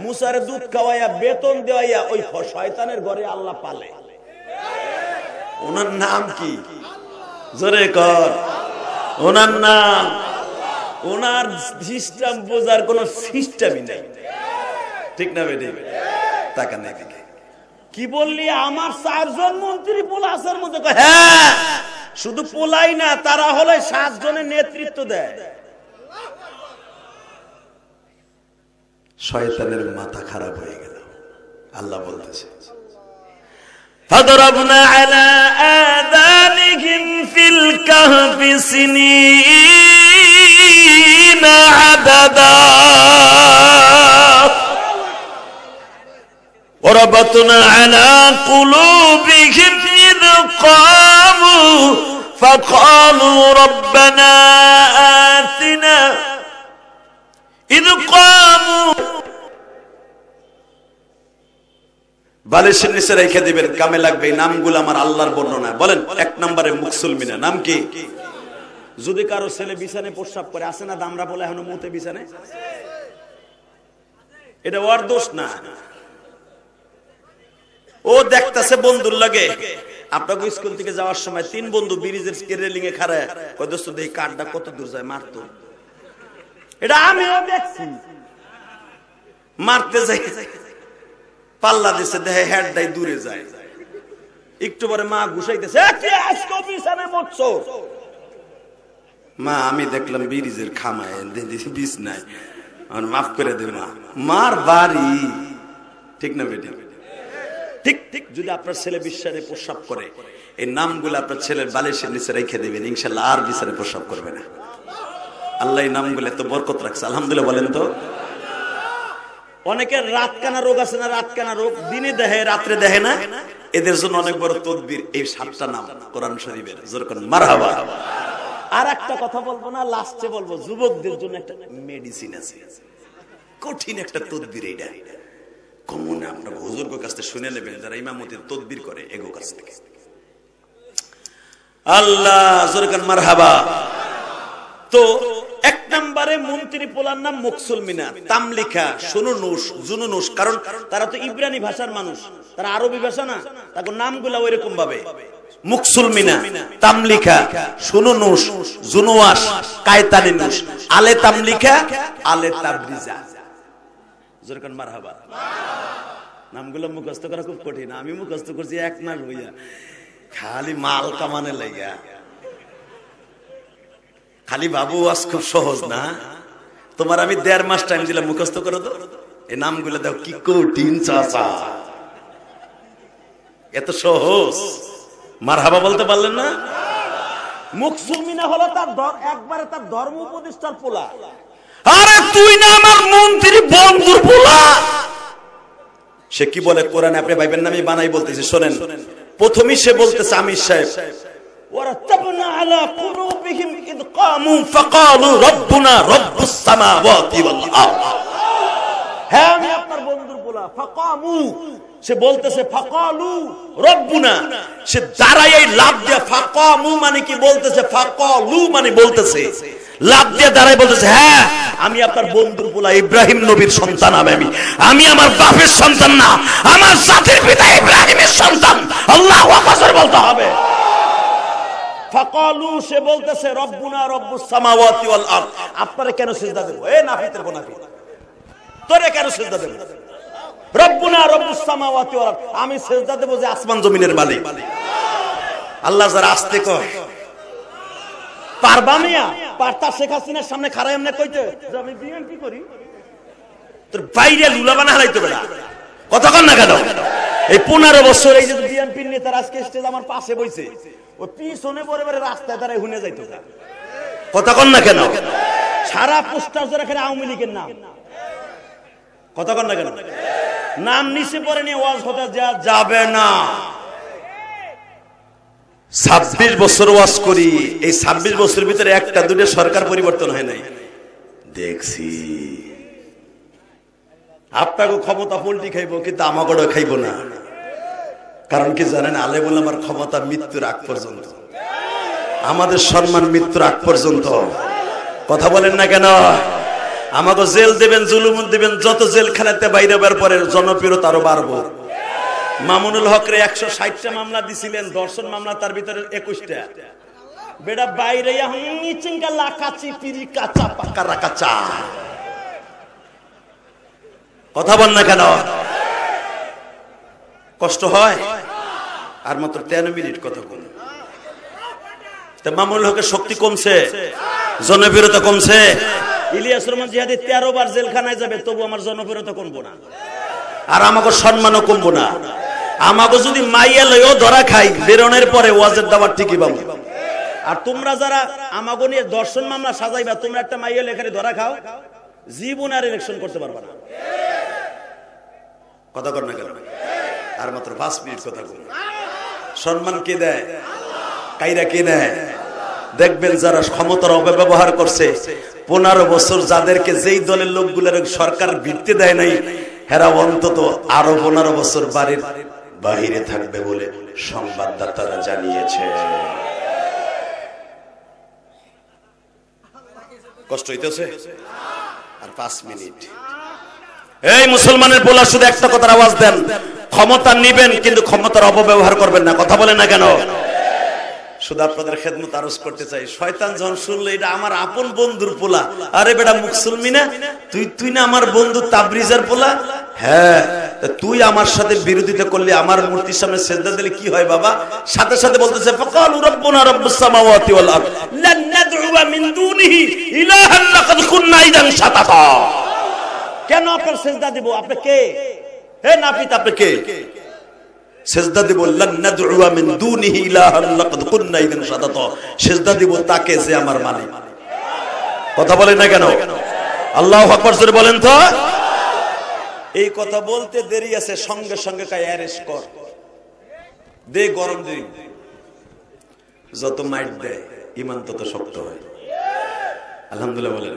মুসারে দুধ খাওয়াইয়া, বেতন দেওয়াইয়া ওই শয়তানের ঘরে আল্লাহ পালে। ওনার নাম কি? জোরে কর। ওনার নাম। ওনার সিস্টেম বোঝার কোন সিস্টেমই নেই, ঠিক না বেটি? টাকা নেই। কি বললি? আমার 4 জন মন্ত্রী পোলাসের মধ্যে। হ্যাঁ, শুধু পোলাই না, তারা হলে 7 জনের নেতৃত্ব দেয়। শয়তানের মাথা খারাপ হয়ে গেল। আল্লাহ বলতেছে, فضربنا على آذانهم في الكهف سنين عددا وربطنا على قلوبهم إذ قاموا فقالوا ربنا آتنا إذ قاموا। বালিশের নিচে রেখে দিবেন, কামে লাগবে। এই নামগুলো আমার আল্লাহর বর্ণনা। বলেন 1 নম্বরে মুকসুলমিনা, নাম কি? যদি কারো ছেলে বিছানে প্রস্রাব করে, আসে না দামরা বলে এখনো মুতে বিছানে, এটা ওর দোষ না। ও দেখতেছে বন্ধুর লাগে, আপনাকে স্কুল থেকে যাওয়ার সময় 3 বন্ধু ব্রিজের রেলিং এ খাড়া, কয় দোস্ত দেখি কাঠটা কত দূর যায়, মারতো। এটা আমিও দেখছি, মারতে যাই পাল্লা দিছে, দেখে হেডটাই দূরে যায়। একটু পরে মা ঘুষাইতেছে, মা আমি দেখলাম ব্রিজের খামায় বিষ নাই, মাফ করে দে মা। মার বাড়ি ঠিক না বেটি? ঠিক ঠিক। যদি আপনার ছেলে বিশ্বাসে প্রস্রাব করে, এই নামগুলো আপনার ছেলের বালিশের নিচে রেখে দেবেন, ইনশাল্লাহ আর বিচারে প্রস্রাব করবে না। আল্লাহ এই নামগুলো তো বরকত রাখছে, আলহামদুলিল্লাহ বলেন তো। অনেকের রাত কানা রোগ আছে না, রাত কানা রোগ দিনে দেখে রাত্রে দেখে না, এদের জন্য অনেক বড় তদবির এই 7টা নাম কোরআন শরীফের। যেরকম মারহাবা। আর একটা কথা বলবো না, লাস্টে বলবো, যুবকদের জন্য একটা মেডিসিন আছে, কঠিন একটা তদবির। এইটা কমন আপনার হুজুরের কাছ থেকে শুনে নেবেন, যারা ইমামতির তদবির করে এগো কাছ থেকে। আল্লাহ যেরকম মারহাবা। তো 1 নম্বরে মন্ত্রী পোলার নাম মুকসুল মিনা, তামলিকা, সুনুনুস, জুনুনুস। কারণ তারা তো ইব্রানি ভাষার মানুষ, তারা আরবি ভাষা না, তাদের নামগুলা ওইরকম ভাবে। মুকসুল মিনা, তামলিকা, সুনুনুস, জুনুয়াস, কায়তানিনুস, আলে তামলিকা, আলে তাবরিজা। যেরকম মারহাবা। নামগুলো মুখস্থ করা খুব কঠিন, আমি মুখস্থ করছি 1 মাস হইয়া, খালি মাল কামানে লাইয়া। খালি বাবু আজ খুব সহজ না, তোমার আমি 1.5 মাস টাইম দিলাম মুখস্থ করো তো। এই নামগুলো দাও, কি কঠিন চাচা, এত সহজ। মারহাবা বলতে পারলেন না? মুকসুল মিনা হলো তার একবারে তার ধর্ম উপদেষ্টার পোলা। আরে তুই না আমার মন্ত্রী বন্ধুর পোলা। সে কি বলে কোরআনে, আপনি ভাইবেন না আমি বানাই বলতেছি, শোনেন। প্রথমেই সে বলতেছে আমির সাহেব, ওয়ারাতাবনা আলা কুলুবিহিম ইদ কামু ফাকালু রাব্বুনা রাব্বুস সামাওয়াতি ওয়াল আরদ। হ্যাঁ আমি আপনার বন্ধুর পোলা। ফাকামু সে বলতেছে, ফাকালু রাব্বুনা, সে দাঁড়ায় লাভ দিয়ে, ফাকামু মানে কি বলতেছে, ফাকালু মানে বলতেছে লাভ দিয়ে দাঁড়ায় বলতেছে, হ্যাঁ আমি আপনার বন্ধুর পোলা, ইব্রাহিম নবীর সন্তান। আমি আমার বাপের সন্তান না, আমার জাতির পিতা ইব্রাহিমের সন্তান। আল্লাহু আকবার বলতে হবে। ফাকালু সে বলতেছে, রব্বুনা রব্বুস সামাওয়াতি ওয়াল আরদ। আপনারে কেন সিজদা দেব? এ নাফিতের গোনাফি, তোরে কেন সিজদা দেব? রব্বুনা রব্বুস সামাওয়াতি ওয়াল আরদ, আমি সিজদা দেব যে আসমান জমিনের মালিক। আল্লাহ যারা আসতে কয় পারবা মিয়া, পারতা শেখ হাসিনার সামনে খাড়াই এমনি কইতে যে আমি বিএনপি করি, তোর বাইরে লুলা বানা হালাইতে বেড়া। কতক্ষণ না কেন এই 15 বছর এই যে বিএনপির নেতার আজকে স্টেজ আমার পাশে বইছে, ওই পিছনে পরে পরে রাস্তায় দাঁড়ায় হুনে যাইতো। কতক্ষণ না কেন সারা পোস্টার জোরে এখানে আওয়ামী লীগের নাম। কতক্ষণ না কেন নাম নিচে পরে নিয়ে ওয়াজ হতে যাবে না। 26 বছর ওয়াজ করি, এই 26 বছরের ভিতরে 1টা-2টা সরকার পরিবর্তন হয় নাই দেখছি। আপনাকে ক্ষমতা পল্টি খাইব, কিন্তু আমাকেও খাইব না। কারণ কি জানেন, আলেমুল আমার ক্ষমতা মৃত্যুর আগ পর্যন্ত, আমাদের সম্মান মৃত্যুর আগ পর্যন্ত। কথা বলেন না কেন? আমাকে জেল দেবেন, জুলুম দেবেন, যত জেলখানাতে বাইরে বের পরে জনপ্রিয়তা আরো বাড়বো। মামুনুল হকরে 160টা মামলা দিছিলেন, ধর্ষণ মামলা তার ভিতরে 21টা। বেটা বাইরে চিঙ্গা লাকাচি পিরি কাঁচা পাকা রাকাচা। কথা বল না কেন? কষ্ট হয়। আর মাত্র 13 মিনিট কথা বল। মামুনুল হকের শক্তি কমছে, জনপ্রিয়তা কমছে। ইলিয়াস রহমান জিহাদি 13 বার জেলখানায় যাবে, তবু আমার জনপ্রিয়তা কমবো না, আর আমাকে সম্মানও কমবো না। আমাকে যদি মাইয়া লইও ধরা খাই, বেরোনের পরে ওয়াজের দাবার ঠিকই পাবো। আর তোমরা যারা আমাকে নিয়ে দর্শন মামলা সাজাইবা, তোমরা একটা মাইয়া লেখারে ধরা খাও, জীবন আর ইলেকশন করতে পারবা না। কথা কর না কেন? আর মাত্র 5 মিনিট কথা বল। সম্মান কে দেয়? কাইরা কে দেয়? দেখবেন যারা ক্ষমতার অপব্যবহার করছে, 15 বছর যাদেরকে যেই দলের লোকগুলোর সরকার ভিত্তি দেয় নাই, হেরা অন্তত আরো 15 বছর বাড়ির বাহিরে থাকবে বলে সংবাদদাতারা জানিয়েছে। কষ্ট হইতেছে? আর 5 মিনিট। এই মুসলমানের পোলা শুধু একটা কথার আওয়াজ দেন, ক্ষমতা নিবেন কিন্তু ক্ষমতার অপব্যবহার করবেন না। কথা বলেন না কেন? শুধু আপনাদের খেদমত আরজ করতে চাই, শয়তান যখন শুনলো এটা আমার আপন বন্ধুর পোলা, আরে বেটা মুসলমি না তুই না আমার বন্ধু তাবরিজের পোলা, হ্যাঁ তুই আমার সাথে বিরোধিতা করলে, আমার মূর্তির সামনে সিজদা দিলে কি হয় বাবা? সাথে সাথে বলতেছে ফাকালু রাব্বুনা রাব্বুস সামাওয়াতি ওয়াল আরদ লান নাদ'উ মিন দুনিহি ইলাহান লাকাদ কুননা ইদান শাতাতা। কেন আপনার সিজদা দেব? আপনি কে? হে নাপিত আপনি কে? সিজদা দেব লান নাদ'উ মিন দুনিহি ইলাহান লাকাদ কুননা ইদান শাতাতা, সিজদা দেব তাকে যে আমার মালিক। কথা বলেন না কেন? আল্লাহু আকবার জোরে বলেন তো। এই কথা বলতে দেরি আছে, সঙ্গে সঙ্গে কাই অ্যারেস্ট কর দে, গরম দে, যত মাইট দেয় ইমান তত শক্ত হয়। আলহামদুলিল্লাহ বলেন।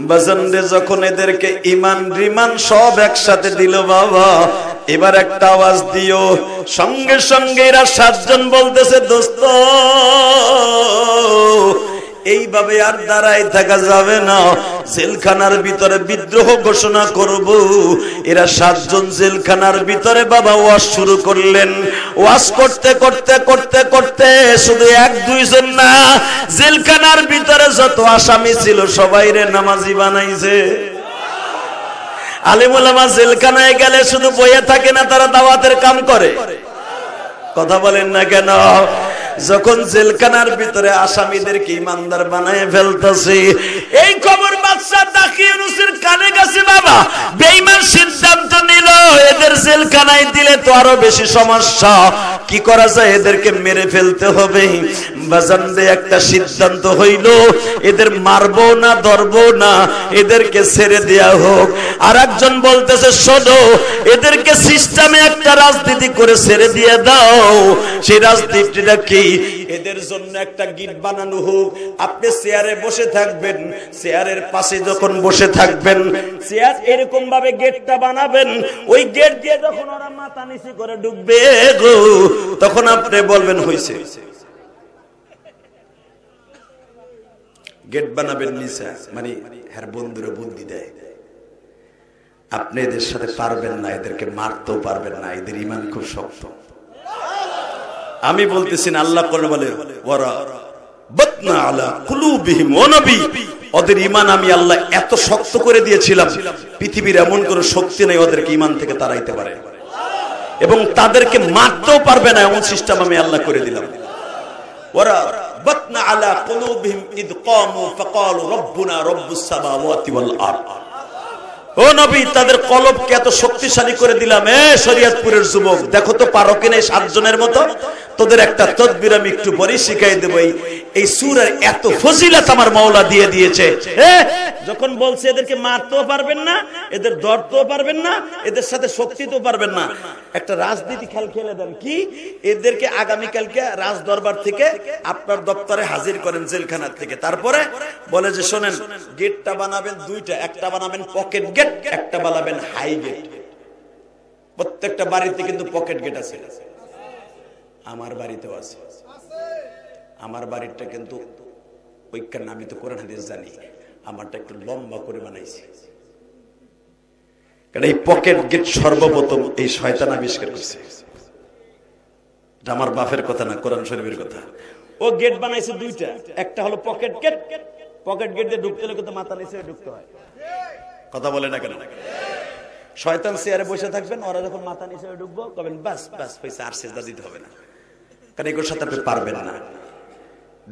বাজানরে যখন এদেরকে ইমান রিমান সব একসাথে দিল বাবা, এবার একটা আওয়াজ দিও। সঙ্গে সঙ্গে এরা 7 জন বলতেছে দোস্ত এইভাবে আর দাঁড়াই থাকা যাবে না, জেলখানার ভিতরে বিদ্রোহ ঘোষণা করব। এরা 7 জন জেলখানার ভিতরে বাবা ওয়াজ শুরু করলেন। ওয়াজ করতে করতে করতে করতে শুধু 1-2 জন না, জেলখানার ভিতরে যত আসামি ছিল সবাই রে নামাজি বানাইছে। আলেম ওলামা জেলখানায় গেলে শুধু বইয়ে থাকে না, তারা দাওয়াতের কাম করে। কথা বলেন না কেন? যখন জেলখানার ভিতরে আসামিদেরকে ইমানদার বানায় ফেলতেছে, এই খবর বাদশাহ দাকিয়ানুসের কানে গেছে বাবা। বেঈমান সিদ্ধান্ত নিল এদের জেলখানায় দিলে তো আরো বেশি সমস্যা, কি করা যায়, এদেরকে মেরে ফেলতে হবে। বাজানদের একটা সিদ্ধান্ত হইল, এদের মারবো না ধরবো না, এদেরকে ছেড়ে দেয়া হোক। আর একজন বলতেছে শোনো, এদেরকে সিস্টেমে একটা রাজনীতি করে ছেড়ে দিয়ে দাও। সেই রাজনীতিটা কি? এদের জন্য একটা গিট বানানো হোক। আপনি চেয়ারে বসে থাকবেন, চেয়ারের পাশে যখন বসে থাকবেন চেয়ার এরকম ভাবে গেটটা বানাবেন, ওই গেট দিয়ে যখন ওরা মাথা নিচে করে ঢুকবে গো, তখন আপনি বলবেন হইছে। গেট বানাবেন নিচে, মানে হ্যাঁ বন্ধুরা বুদ্ধি দেয়, আপনি এদের সাথে পারবেন না, এদেরকে মারতেও পারবেন না, এদের ইমান খুব শক্ত। আমি বলতেছি না, আল্লাহ কোরআনে বলে ওয়ারা বাতনা আলা কুলুবিহিম ওয়া নবী, ওদের ঈমান আমি আল্লাহ এত শক্ত করে দিয়েছিলাম, পৃথিবীর এমন কোন শক্তি নেই ওদেরকে ঈমান থেকে তাড়াইতে পারে, এবং তাদেরকে মারতেও পারবে না, এমন সিস্টেম আমি আল্লাহ করে দিলাম। ওয়ারা বাতনা আলা কুলুবিহিম ইদ কামু ফাকালু রাব্বুনা রাব্বুস সামাওয়াতি ওয়াল আরদ। ও নবী, তাদের কলবকে এত শক্তিশালী করে দিলাম। শরীয়তপুরের যুবক দেখো তো পারো কিনা 7 জনের মতো? তোদের একটা তদবির আমি একটু পরে শিখাই দেব। এই সূরার এত ফজিলত আমার মাওলা দিয়ে দিয়েছে। যখন বলছে এদেরকে মারতেও পারবেন না, এদের ধরতেও পারবেন না, এদের সাথে শক্তিতেও পারবেন না, একটা রাজনীতি খেল খেলে দেন। কি? এদেরকে আগামীকালকে রাজ দরবার থেকে আপনার দপ্তরে হাজির করেন জেলখানার থেকে। তারপরে বলে যে শোনেন, গেটটা বানাবেন 2টা, একটা বানাবেন পকেট গেট, একটা বানাবেন হাই গেট। প্রত্যেকটা বাড়িতে কিন্তু পকেট গেট আছে, আমার বাড়িতেও আছে। আমার বাড়িটা কিন্তু ওইখানে আমি তো কোরআন হাদিস জানি, আমারটা একটু লম্বা করে বানাইছি, কারণ এই পকেট গেট সর্বপ্রথম এই শয়তান আবিষ্কার করছে। এটা আমার বাপের কথা না, কোরআন শরীফের কথা। ও গেট বানাইছে 2টা, একটা হলো পকেট গেট, পকেট গেট দিয়ে ঢুকতে হলে কিন্তু মাথা নিচে ঢুকতে হয়। কথা বলে না কেন? শয়তান চেয়ারে বসে থাকবেন, ওরা যখন মাথা নিচে ঢুকবো কবেন বাস বাস পয়সা, আর সিজদা দিতে হবে না, কারণ এগুলোর সাথে আপনি পারবেন না।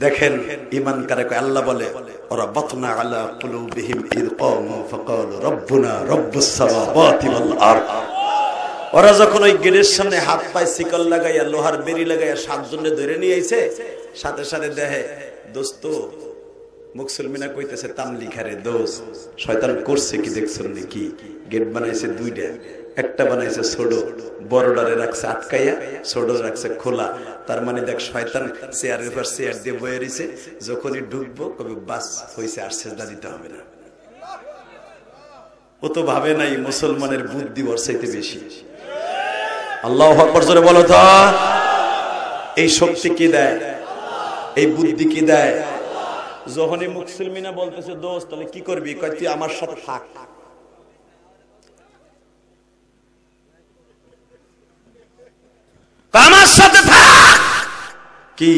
দেখেন ঈমান কারে কয়, আল্লাহ বলে ওরা বাতনা আলা কুলুবিহিম ইদ কামু ফাকালু রাব্বুনা রাব্বুস সামাওয়াতি ওয়াল আরদ। ওরা যখন ওই গেটের সামনে হাত পায়ে শিকল লাগাইয়া লোহার বেরি লাগাইয়া 7 জনে ধরে নিয়ে আইছে, সাথে সাথে দেখে দোস্ত মুসলমানা কইতেছে তামলিখারে দোস্ত, শয়তান করছে কি দেখছেন নাকি? গেট বানাইছে 2টা, একটা বানাইছে ছোট, বড়ডারে রাখছে আটকাইয়া, ছোট রাখছে খোলা। তার মানে দেখ শয়তান চেয়ারের উপর চেয়ার দিয়ে বয়ে রইছে, যখনই ঢুকবো কবে বাস হইছে, আর সিজদা দিতে হবে না। ও তো ভাবে নাই মুসলমানের বুদ্ধি ওর চাইতে বেশি। আল্লাহু আকবার জোরে বলো তো। এই শক্তি কি দেয়? এই বুদ্ধি কি দেয়? যখনই মুসলমানা বলতেছে দোস্ত তাহলে কি করবি, কয় তুই আমার সাথে থাক, কি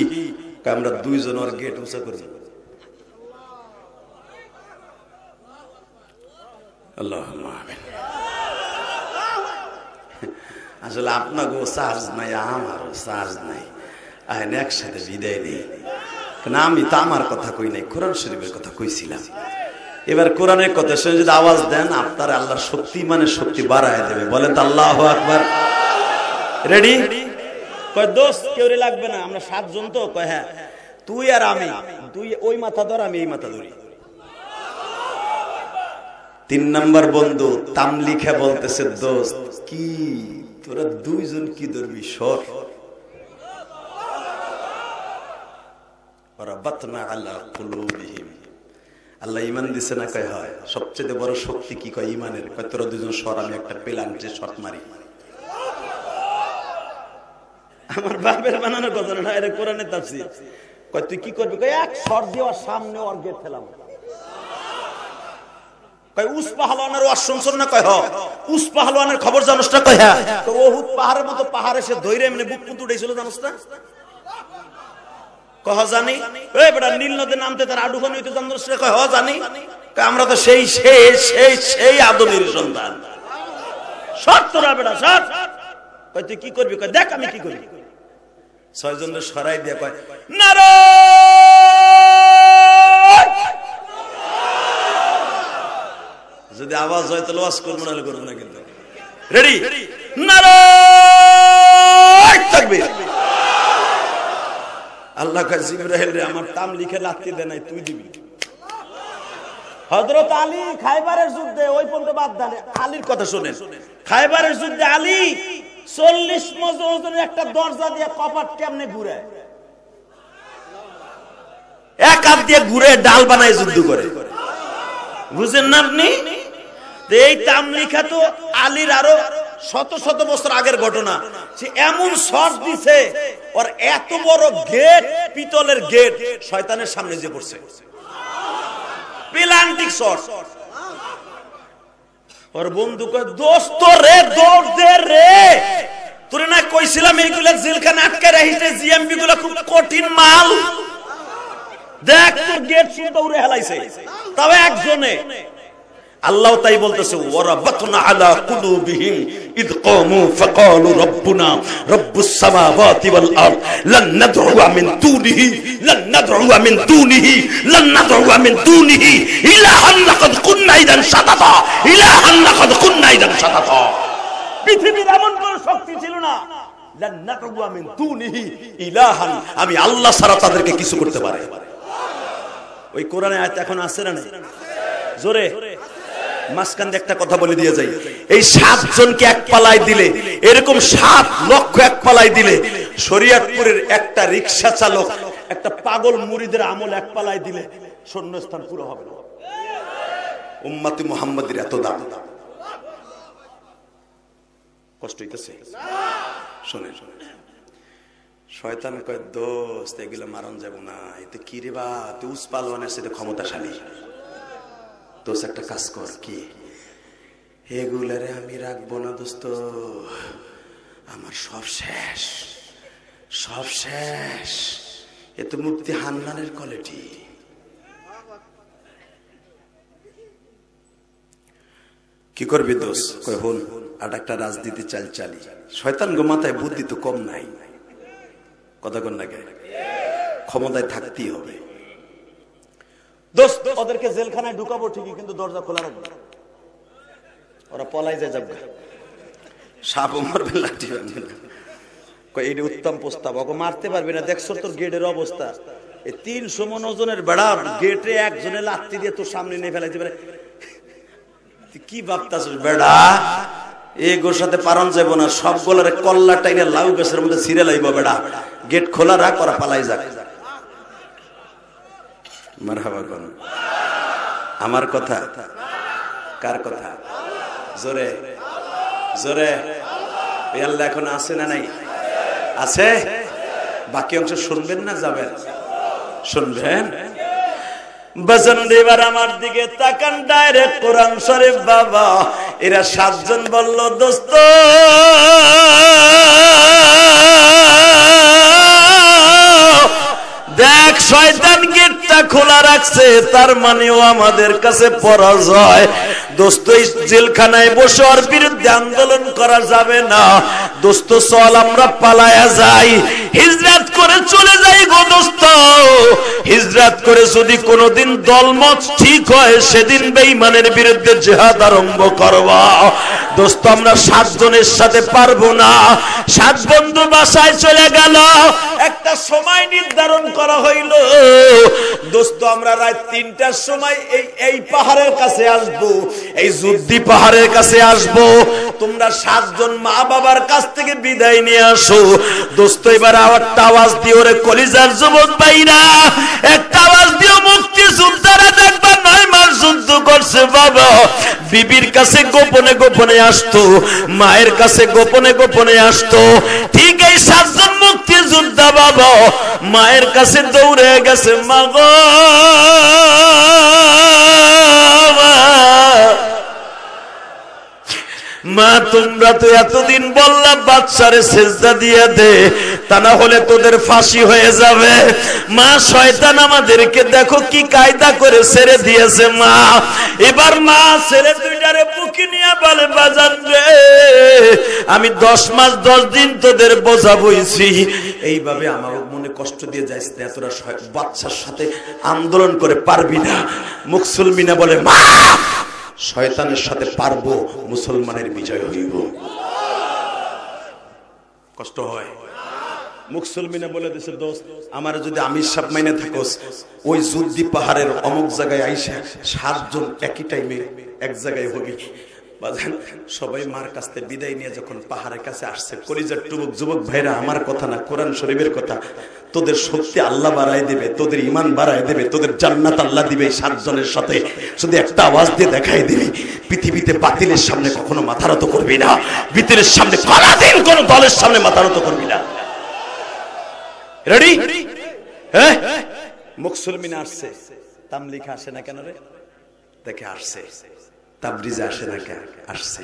আমরা দুইজন আর গেট উঁচা করব। আল্লাহুম্মা আমিন। আসলে আপনাকে চার্জ নাই, আমারও চার্জ নাই, আইন একসাথে বিদায় নেই। কারণ আমি তো আমার কথা কই নাই, কোরআন শরীফের কথা কইছিলাম। এবার কোরআনের কথা শুনে যদি আওয়াজ দেন, আপনার আল্লাহর শক্তি মানে শক্তি বাড়ায় দেবে। বলেন তো আল্লাহু আকবার। রেডি? কয় দোস্ত কেউ লাগবে না, আমরা 7 জন তো। কয় হ্যাঁ, তুই আর আমি, তুই ওই মাথা ধর, আমি এই মাথা ধরি। 3 নাম্বার বন্ধু তামলিখা বলতেছে, দোস্ত কি তোরা দুইজন কি ধরবি, সর। রাবাতনা আলা কুলুবিহিম, আল্লাহ ঈমান দিছে না? কয় হয়। সবচেয়ে বড় শক্তি কি? কয় ঈমানের। কয় তোরা দুইজন সর, আমি একটা পেলান্টে শট মারি। আমার বাপের বানানো কথা না, এটা কোরআনের তাফসীর। কয় তুই কি করবি? কয় এক শট দিয়ে ওর সামনে ওর গেট ফেলাম। কয় উস পাহলওয়ানের ওয়াজ শুনছস না? কয় হ। উস পাহলওয়ানের খবর জানোস না? কয় হ্যাঁ। তো উহুদ পাহাড়ের মতো পাহাড়ে সে ধইরে এমনি বুক পুত উঠেছিল, জানোস না? কহ জানি। এই বেটা নীল নদে নামতে তার আডু খান হইতে জানোস না? কয় হ জানি। কয় আমরা তো সেই সেই সেই সেই আদমের সন্তান। শট তোরা বেটা শট। কয় তুই কি করবি? কয় দেখ আমি কি করি। 6 জনের সরাই দিয়া কয় নারায়ণ। যদি আওয়াজ হয় তাহলে ওয়াজ করব, না করব না। কিন্তু রেডি? নারায়ণ তাকবীর। আল্লাহ কয় জিবরাইল রে, আমার তাম লিখে লাত্তি দে নাই, তুই দিবি। হযরত আলী খায়বারের যুদ্ধে ওই পর্যন্ত বাদ দেন, আলীর কথা শুনেন। খায়বারের যুদ্ধে আলী 40 মজা ওজনের একটা দরজা দিয়ে কপাট কেমনে ঘুরে, এক হাত দিয়ে ঘুরে ডাল বানায় যুদ্ধ করে। বুঝেন না আপনি? এই তামলিখা তো আলীর আরো শত শত বছর আগের ঘটনা। সে এমন শট দিছে, ওর এত বড় গেট, পিতলের গেট, শয়তানের সামনে যে পড়ছে। পেলান্টিক শট। ওর বন্ধু কয় দোস্ত রে, দৌড় দে রে, তোরে না কইছিলাম এইগুলা জেলখানে আটকে রাখিস, জিএমপি গুলা খুব কঠিন মাল। দেখ তোর গেট শুনতে উড়ে হেলাইছে, তবে একজনে। আল্লাহ তাই বলতেছে, ওয়ারাবাতনা আলা কুলুবিহিম ইদ কামু ফাকালু রাব্বুনা রাব্বুস সামাওয়াতি ওয়াল আরদ লান নাদউ মিন দুনিহি লান নাদউ মিন দুনিহি লান নাদউ মিন দুনিহি ইলাহান লাকাদ কুননা ইদান শাতাতা ইলাহান লাকাদ কুননা ইদান শাতাতা। পৃথিবীর এমন কোন শক্তি ছিল না, লান নাদউ মিন দুনিহি ইলাহান, আমি আল্লাহ ছাড়া তাদেরকে কিছু করতে পারে। ওই কোরআনে আয়াত এখন আছে না নাই? জোরে মাঝখান দিয়ে একটা কথা বলে দিয়ে যাই। এই 7 জনকে এক পালায় দিলে, এরকম 7 লক্ষ এক পালায় দিলে, শরীয়তপুরের একটা রিকশা চালক, একটা পাগল মুরিদের আমল এক পালায় দিলে শূন্যস্থান পুরো হবে না। উম্মতি মুহাম্মাদের এত দাম। কষ্ট হইতেছে? শোনেন, শয়তান কয় দোস্ত এগুলো মারণ যাব না। এতে কি রে বা, তুই উস পালওয়ানের সাথে ক্ষমতাশালী, দোস্ত একটা কাজ কর। কি? এগুলারে আমি রাখবো না দোস্ত, আমার সব শেষ, সব শেষ। এ তো মুফতি হান্নানের কোয়ালিটি। কি করবি দোস্ত? কয় হন আর একটা রাজনীতি চাল চালি। শয়তান গো মাথায় বুদ্ধি তো কম নাই, কথা কন না, ক্ষমতায় থাকতেই হবে। দোস্ত ওদেরকে জেলখানায় ঢুকাবো ঠিকই, কিন্তু দরজা খোলা রাখবো, ওরা পলাই যায় যাবে, সাপ মারবে, লাঠি মারবে না। এইটা উত্তম প্রস্তাব, ওকে মারতে পারবি না। দেখছো তোর গেটের অবস্থা, এই 300 মণ ওজনের বেড়া গেটে একজনে লাত্তি দিয়ে তোর সামনে নিয়ে ফেলাইতে পারে। কি ভাবতাছ বেড়া, এগোর সাথে পারন যাব না, সবগুলোর কল্লা টাইনে লাউ গাছের মধ্যে ছিঁড়ে লাইব। বেড়া গেট খোলা রাখ, ওরা পালাই যাক। মারহাবা কোন? আমার কথা? কার কথা? জোরে জোরে। আল্লাহ এখন আছে না নাই? আছে। বাকি অংশ শুনবেন না যাবেন? শুনবেন। বাজান এবার আমার দিকে তাকান, ডাইরেক্ট কোরআন শরীফ। বাবা এরা 7 জন বলল দোস্ত এক শয়তান গেটটা খোলা রাখছে, তার মানেও আমাদের কাছে পরাজয়। দোস্ত এই জেলখানায় বসে ওর বিরুদ্ধে আন্দোলন করা যাবে না দোস্ত, চল আমরা পালায়া যাই, হিজরত করে চলে যাই গো দোস্ত। হিজরত করে যদি কোনোদিন দলমত ঠিক হয়, সেদিন বেঈমানের বিরুদ্ধে জিহাদ আরম্ভ করবা দোস্ত। আমরা 7 জনের সাথে পারবো না। 7 বন্ধু বাসায় চলে গেল। একটা সময় নির্ধারণ করা হইল দোস্ত, আমরা রাত 3টার সময় এই পাহাড়ের কাছে আসবো, এই যুদ্ধি পাহাড়ের কাছে আসবো। তোমরা 7 জন মা বাবার কাছ থেকে বিদায় নিয়ে আসো দোস্ত। এবার একটা আওয়াজ দিও রে কলিজার যুবক ভাইরা, একটা আওয়াজ দিও মুক্তি যোদ্ধারা, দেখবা 9 মাস যুদ্ধ করছে বাবা। বিবির কাছে গোপনে গোপনে আসতো, মায়ের কাছে গোপনে গোপনে আসতো। ঠিক এই 7 জন মুক্তি যোদ্ধা বাবা মায়ের কাছে দৌড়ে গেছে, মা গো মা, তোমরা তো এতদিন বললা বাচ্চারে সেজদা দিয়ে দে, তা না হলে তোদের ফাঁসি হয়ে যাবে। মা, শয়তান আমাদেরকে দেখো কি কায়দা করে ছেড়ে দিয়েছে। মা, এবার মা ছেড়ে 2টারে বুকে নিয়ে বলে, বাজান রে, আমি 10 মাস 10 দিন তোদের বোঝা বইছি, এইভাবে আমার মনে কষ্ট দিয়ে যাইস না, তোরা বাচ্চার সাথে আন্দোলন করে পারবি না। মুসলমিনা বলে, মা, শয়তানের সাথে পারবো, মুসলমানের বিজয় হইব। কষ্ট হয়। মুসলমিনা বলে দিছে, দোস্ত আমার যদি আমির সাহেব মাইনে থাকোস, ওই যুদ্ধি পাহাড়ের অমুক জায়গায় আইসা 7 জন একই টাইমে এক জায়গায় হবি। সবাই মার কাছ থেকে বিদায় নিয়ে যখন পাহাড়ের কাছে আসছে, কলিজার টুবুক যুবক ভাইরা, আমার কথা না, কোরআন শরীফের কথা, তোদের শক্তি আল্লাহ বাড়ায় দেবে, তোদের ইমান বাড়ায় দেবে, তোদের জান্নাত আল্লাহ দিবে। 7 জনের সাথে শুধু একটা আওয়াজ দিয়ে দেখাই দিবি, পৃথিবীতে বাতিলের সামনে কখনো মাথা নত করবি না, বিতিলের সামনে কোনদিন কোন দলের সামনে মাথা নত করবি না। রেডি? হ্যাঁ, মুসলমিনা আসছে, তামলিখা আসে না কেন রে? দেখে আসছে। তাবরিজে আসে না কেন? আসছে।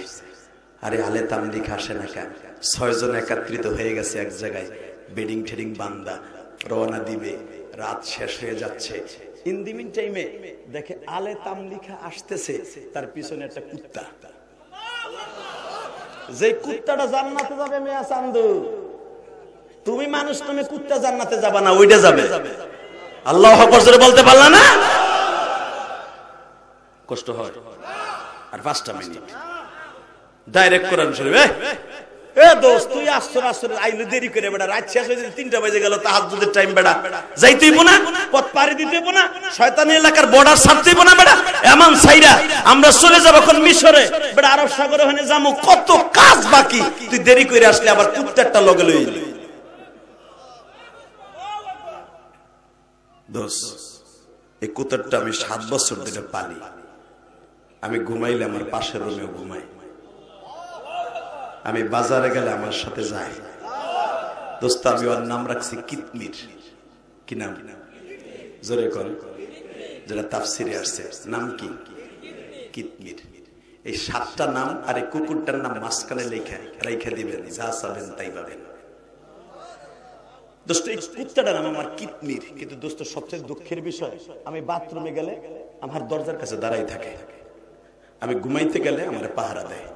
আরে আলে তামলিখা আসে না কেন? 6 জন একত্রিত হয়ে গেছে এক জায়গায়, বেডিং ঠেডিং বান্দা, রওনা দিবে, রাত শেষ হয়ে যাচ্ছে। ইন দি মিন টাইমে দেখে আলে তামলিখা আসতেছে, তার পিছনে একটা কুত্তা। যে কুত্তাটা জান্নাতে যাবে, মেয়া চান্দু, তুমি মানুষ, তুমি কুত্তা জান্নাতে যাবা না, ওইটা যাবে। আল্লাহু আকবার জোরে বলতে পারলা না? কষ্ট হয়। আর 5টা মিনিট ডাইরেক্ট কোরআন শরীফ। এ দোস্ত, তুই আসর আইলো দেরি করে, বেটা রাত শেষ হয়ে 3টা বেজে গেল, তাহাজ্জুদের টাইম, বেটা যাইতেইব না, পথ পাড়ি দিতেইব না, শয়তানি এলাকার বর্ডার ছাড়তেইব না, বেটা এমন সাইরা আমরা চলে যাব এখন মিশরে, বেটা আরব সাগরে ওখানে যাবো, কত কাজ বাকি, তুই দেরি করে আসলে আবার কুত্তারটা লগে লই। দোস্ত, এই কুত্তারটা আমি 7 বছর ধরে পালি। আমি ঘুমাইলে আমার পাশের রুমেও ঘুমাই, আমি বাজারে গেলে আমার সাথে যায়। দোস্ত, আমি ওর নাম রাখছি কিতমির। কি নাম? জোরে কর, যেটা তাফসিরে আসছে, নাম কি? কিতমির। এই 7টা নাম আর এই কুকুরটার নাম মাঝখানে রেখে দিবেন, যা চাবেন তাই পাবেন। দোস্ত, এই কুত্তাটার নাম আমার কিতমির। কিন্তু দোস্ত, সবচেয়ে দুঃখের বিষয়, আমি বাথরুমে গেলে আমার দরজার কাছে দাঁড়াই থাকে, আমি ঘুমাইতে গেলে আমার পাহারা দেয়।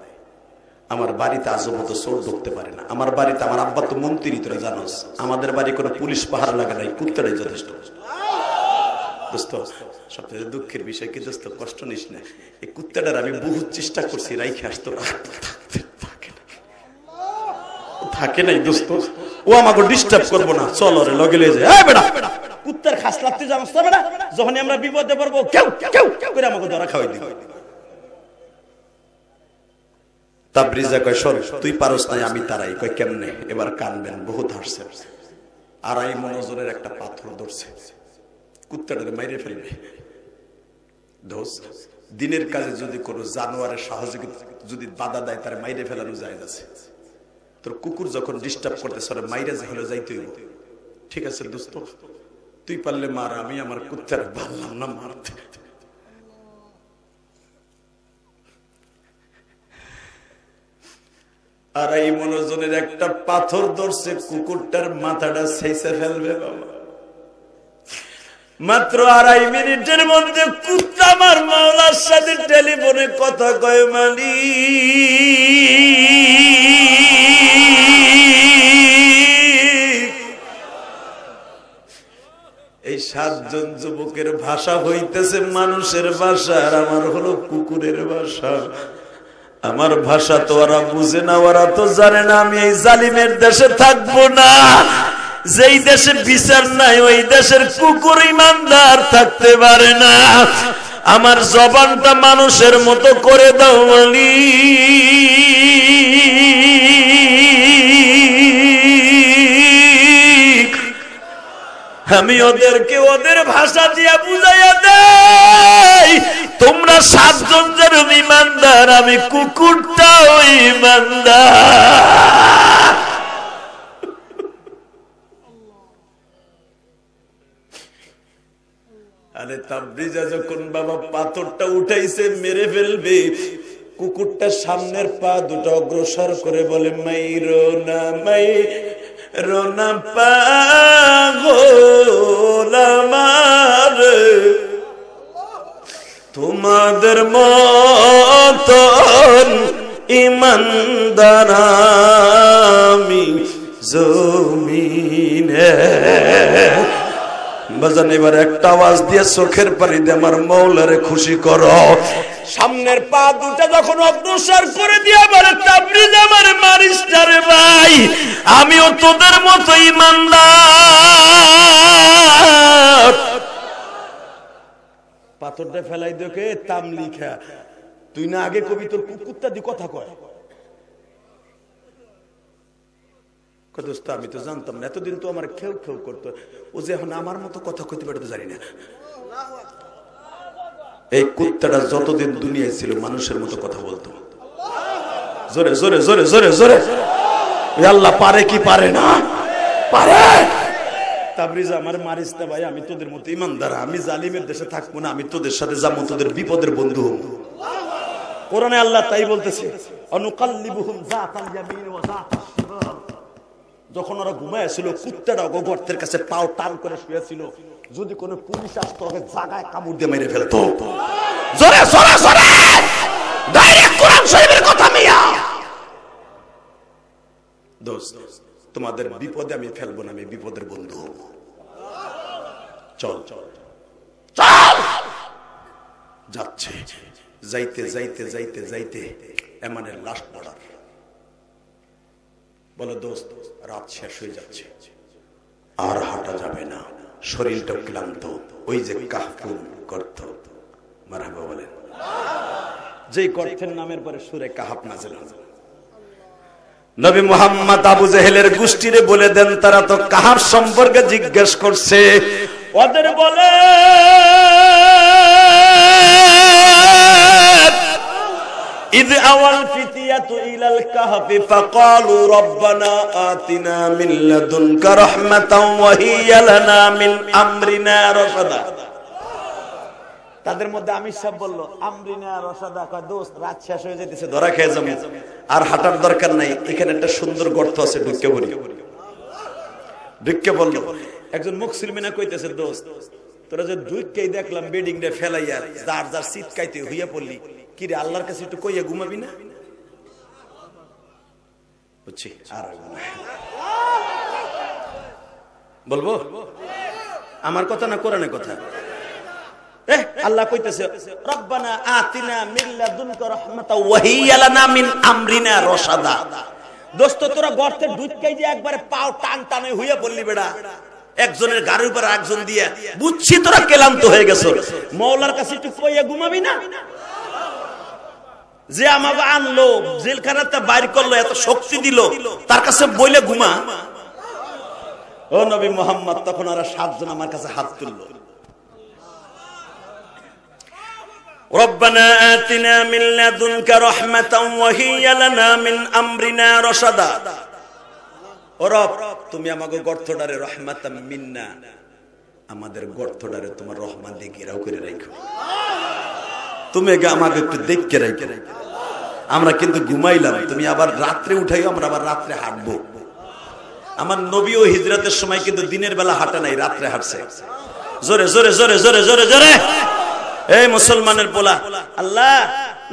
আমার বাড়িতে আজও মতো চোর ঢুকতে পারে না। আমার বাড়িতে, আমার আব্বা তো মন্ত্রী, তোরা জানোস, আমাদের বাড়ি কোনো পুলিশ পাহারা লাগে নাই, কুত্তাটাই যথেষ্ট। দোস্ত, সবচেয়ে দুঃখের বিষয় কি দোস্ত, কষ্ট নিস না, এই কুত্তাটার আমি বহুত চেষ্টা করছি রাইখে আসতো, থাকে নাই দোস্ত। ও আমাকে ডিস্টার্ব করবো না, চল রে লগে লয়ে যায়। এই বেটা, কুত্তার খাসলাত তুই জানোস না বেটা? যখন আমরা বিপদে পড়বো, কেউ কেউ করে আমাকে ধরা খাওয়াই দিই। তাবরিজা কয়, শোন, তুই পারস নাই, আমি তারাই। কয় কেমনে? এবার কানবেন, বহুত হাসছে। 2.5 মণ ওজনের একটা পাথর ধরছে, কুত্তাটারে মাইরে ফেলবে। দোস্ত, দিনের কাজে যদি কোনো জানোয়ারের সহযোগিতা যদি বাধা দেয়, তার মাইরে ফেলানো যায় আছে। তোর কুকুর যখন ডিস্টার্ব করতেছে, মাইরে যে হলে যাইতে হইব। ঠিক আছে দোস্ত, তুই পারলে মার, আমি আমার কুত্তারে পারলাম না মারতে। আর এই মনোজনের একটা পাথর ধরছে, কুকুরটার মাথাটা ছেঁচে ফেলবে বাবা। মাত্র 2.5 মিনিটের মধ্যে কুত্তা আমার মাওলার সাথে টেলিফোনে কথা কয় মানি এই 7 জন যুবকের ভাষা হইতেছে মানুষের ভাষা, আর আমার হলো কুকুরের ভাষা। আমার ভাষা তো ওরা বুঝে না, ওরা তো জানে না আমি এই জালিমের দেশে থাকবো না। যেই দেশে বিচার নাই ওই দেশের কুকুর ইমানদার থাকতে পারে না। আমার জবানটা মানুষের মতো করে দাও মালিক। আমি ওদেরকে ওদের ভাষা দিয়ে বুঝাইয়া দেই, তোমরা 7 জন যেরকম ইমানদার, আমি কুকুরটাও ইমানদার। আরে তাবরিজা যখন বাবা পাথরটা উঠাইছে মেরে ফেলবে, কুকুরটা সামনের পা দুটো অগ্রসর করে বলে মাইরো না পাগল আমার, তোমাদের মতন ইমানদার আমি জমিনে। বাজান এবার একটা আওয়াজ দিয়ে চোখের পানি দিয়ে আমার মৌলারে খুশি করো। সামনের পা দুটা যখন অগ্রসর করে দিয়ে বলে তাবরিজ আমার মারিস না রে ভাই, আমিও তোদের মতো ইমানদার। পাথরটা ফেলাই দেখে তাম লিখা, তুই না আগে কবি তোর কুকুরটা দিয়ে কথা কয়। আমি তো জানতাম না, এতদিন তো আমার খেউ খেউ করতো, ও যে এখন আমার মতো কথা কইতে পারে তো জানি না। এই কুত্তাটা যতদিন দুনিয়ায় ছিল মানুষের মতো কথা বলতো। জোরে জোরে জোরে জোরে জোরে আল্লাহ পারে কি পারে না পারে। তাবরিজা আমার মারিস না ভাই, আমি তোদের মতো ইমানদার, আমি জালিমের দেশে থাকবো না, আমি তোদের সাথে যাবো, তোদের বিপদের বন্ধু হব। কোরআনে আল্লাহ তাই বলতেছে, অনুকাল্লিবুহুম যাতাল ইয়ামিন ওয়া যাতাশ শিমাল। যখন ওরা ঘুমাইছিল কুত্তাটা গর্তের কাছে পাও টান করে শুয়েছিল, যদি কোনো পুলিশ আসতো ওকে জায়গায় কামড় দিয়ে মেরে ফেলতো। জোরে জোরে জোরে ডাইরেক্ট কোরআন শরীফের কথা মিয়া। দোস্ত তোমাদের বিপদে আমি ফেলবো না, আমি বিপদের বন্ধু হব। চল চল চল। যাচ্ছে যাইতে যাইতে যাইতে যাইতে এমনের লাস্ট বর্ডার। বলে দোস্ত রাত শেষ হয়ে যাচ্ছে, আর হাঁটা যাবে না, শরীরটা ক্লান্ত। ওই যে কাহফুর গর্ত, মারহাবা বলেন, যে গর্তের নামের পরে সূরা কাহফ নাযিল হলো। নবী মুহাম্মদ আবু জেহেলের গোষ্ঠীরে বলে দেন, তারা তো কাহফ সম্পর্কে জিজ্ঞেস করছে, ওদের বলে إذ أوى الفتية إلى الكهف فقالوا ربنا آتنا من لدنك رحمة وهي لنا من أمرنا رشدا। তাদের মধ্যে আমি সব বললো আমরিনা রশাদা, কয় দোস্ত রাত শেষ হয়ে যেতেছে, ধরা খেয়ে যাবো, আর হাঁটার দরকার নাই, এখানে একটা সুন্দর গর্ত আছে, ঢুকে পড়ি। ঢুকে বললো, একজন মুসলিমিনা কইতেছে, দোস্ত তোরা যে ঢুকেই দেখলাম বেডিং রে ফেলাইয়া যার যার চিৎকাইতে হইয়া পড়লি, কি রে আল্লাহর কাছে একটু কইয়া ঘুমাবি না? বুঝছি, আর বলবো আমার কথা না কোরআনের কথা। আল্লাহ কইতেছে রব্বানা আতিনা মিন লাদুনকা রাহমাতাও ওয়া হিয়া লানা মিন আমরিনা রাশাদা। দোস্ত তোরা গর্তে ঢুকাই দিয়ে একবারে পাও টান টানে হইয়া পড়লি বেটা, একজনের গাড়ির উপর একজন দিয়া, বুঝছি তোরা ক্লান্ত হয়ে গেছো, মওলার কাছে একটু কইয়া ঘুমাবি না? যে আমাকে আনলো জেলখানাতে বাইর করলো, এত শক্তি দিল, তার কাছে বইলে ঘুমা। ও নবী মুহাম্মদ, তখন ওরা 7 জন আমার কাছে হাত তুললো, রব্বানা আতিনা মিন লাদুনকা রাহমাতাও ওয়া হিয়া লানা মিন আমরিনা রাশাদা। ও রব, তুমি আমাকে গর্তটারে রহমাতাম মিন্না, আমাদের গর্তটারে তোমার রহমান দিয়ে ঘেরাও করে রাখো, তুমি আমাকে একটু দেখে রাখো। আমরা কিন্তু ঘুমাইলাম, তুমি আবার রাত্রে উঠাইও, আমরা আবার রাত্রে হাঁটবো। আমার নবী ও হিজরতের সময় কিন্তু দিনের বেলা হাঁটে নাই, রাত্রে হাঁটছে। জোরে জোরে জোরে জোরে জোরে জোরে। এই মুসলমানের পোলা, আল্লাহ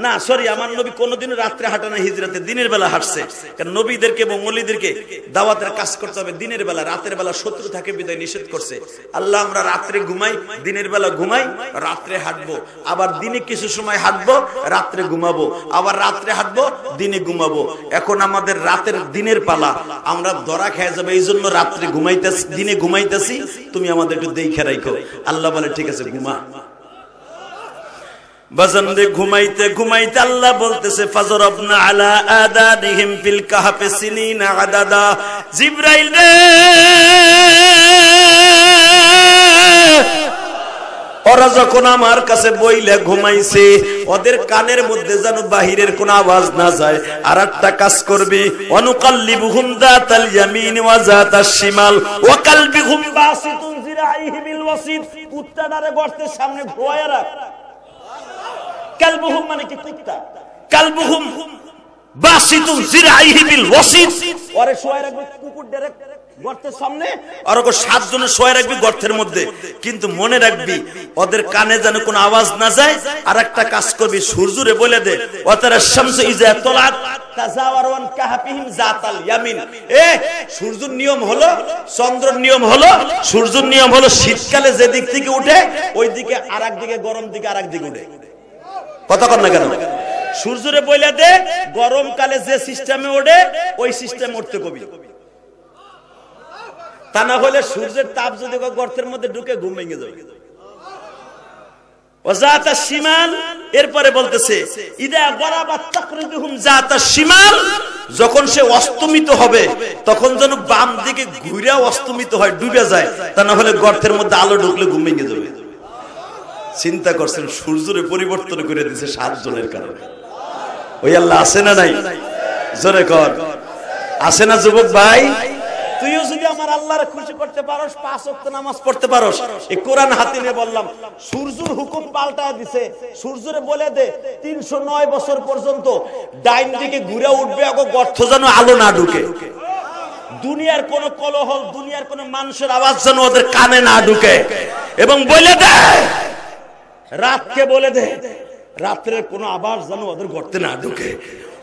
না সরি, আমার নবী কোনোদিন রাত্রে হাঁটা না, হিজরাতে দিনের বেলা হাঁটছে। কারণ নবীদেরকে এবং ওলিদেরকে দাওয়াতের কাজ করতে হবে দিনের বেলা, রাতের বেলা শত্রু থাকে বিদায় নিষেধ করছে। আল্লাহ আমরা রাত্রে ঘুমাই, দিনের বেলা ঘুমাই, রাত্রে হাঁটবো, আবার দিনে কিছু সময় হাঁটবো, রাত্রে ঘুমাবো, আবার রাত্রে হাঁটবো, দিনে ঘুমাবো। এখন আমাদের রাতের দিনের পালা, আমরা ধরা খেয়ে যাবে, এই জন্য রাত্রে ঘুমাইতেছি, দিনে ঘুমাইতেছি, তুমি আমাদের একটু দেখে রাখো। আল্লাহ বলে ঠিক আছে ঘুমা। বাজানদে ঘুমাইতে ঘুমাইতে আল্লাহ বলতেছে ফাজরাবনা আলা আদানিহিম ফিল কাহফি সিনিনা আদাদা। জিবরাইল রে, ওরা যখন আমার কাছে বইলে ঘুমাইছে, ওদের কানের মধ্যে যেন বাহিরের কোন আওয়াজ না যায়। আর একটা কাজ করবি, অনুকাল্লিবুহুম যাতাল ইয়ামিন ওয়া যাতাশ শিমাল ওয়া কালবিহুম বাসিতুন জিরাইহি বিল ওয়াসিত। কুত্তাটারে গর্তের সামনে ঘোয়ায়া রাখ। কালবুহুম মানে কি কুত্তা, কালবুহুম বাসিতুন জিরাইহি বিল ওয়াসিত, ওরে শোয়া রাখবি কুকুরটারে গর্তের সামনে, আর ওকে 7 জনে শোয়া রাখবি গর্তের মধ্যে। কিন্তু মনে রাখবি ওদের কানে যেন কোনো আওয়াজ না যায়। আর একটা কাজ করবি, সূর্যরে বলে দে ওয়াতারা শামসু ইজা তালাত তাজাওয়ারু আন কাহফিহিম যাতাল ইয়ামিন। সূর্যের নিয়ম হলো, চন্দ্রের নিয়ম হলো, সূর্যের নিয়ম হলো শীতকালে যে দিক থেকে উঠে ওই দিকে আরেক দিকে, গরম দিকে আরেক দিকে উঠে। কথা কর না কেন? সূর্যরে বইলা দে গরমকালে যে সিস্টেমে ওঠে ওই সিস্টেমে উঠতে কবি। তা না হলে সূর্যের তাপ যদি গর্তের মধ্যে ঢুকে ঘুম ভেঙে যাবে। ওয়াজাতা শিমাল, এরপরে বলতেছে ইদা গরাবাত তাকরিদুহুম যাতা শিমাল, যখন সে অস্তমিত হবে তখন যেন বাম দিকে ঘুরে অস্তমিত হয়, ডুবে যায়। তা না হলে গর্তের মধ্যে আলো ঢুকলে ঘুম ভেঙে যাবে। চিন্তা করছেন, সূর্যরে পরিবর্তন করে দিয়েছে 7 জনের কারণে। ওই আল্লাহ আছে না নাই? জোরে কর, আছে না যুবক ভাই? তুইও যদি আমার আল্লাহরে খুশি করতে পারোস, 5 ওয়াক্ত নামাজ পড়তে পারোস, এই কোরআন হাতে নিয়ে বললাম, সূর্যের হুকুম পাল্টায় দিছে। সূর্যরে বলে দে 309 বছর পর্যন্ত ডাইন দিকে ঘুরে উঠবে, গর্ত যেন আলো না ঢুকে। দুনিয়ার কোন কোলাহল, দুনিয়ার কোন মানুষের আওয়াজ যেন ওদের কানে না ঢুকে। এবং বলে দে রাতকে, বলে দে রাত্রের কোন আওয়াজ যেন ওদের গর্তে না ঢুকে,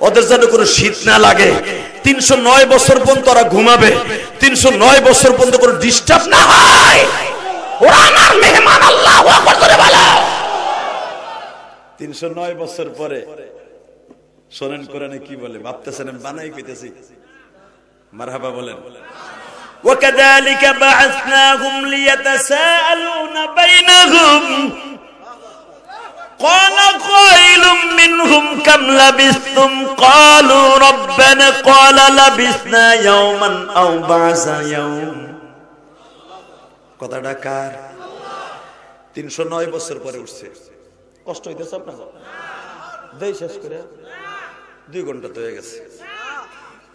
ওদের যেন কোনো শীত না লাগে। 309 বছর পর্যন্ত ওরা ঘুমাবে, 309 বছর পর্যন্ত কোনো ডিস্টার্ব না হয়। ওরা আমার মেহমান, আল্লাহু আকবার করে বলো। 309 বছর পরে শোনেন কোরআনে কি বলে, ভাবতেছেন বানাই কইতেছি। মারহাবা বলেন। وكذلك بعثناهم ليتساءلون بينهم قال قائل منهم كم لبثتم قالوا ربنا قال لبثنا يوما أو بعض يوم। কথাটা কার? 309 বছর পরে উঠছে। কষ্ট হইতেছে আপনার? দেই শেষ করে 2 ঘন্টা তো হয়ে গেছে।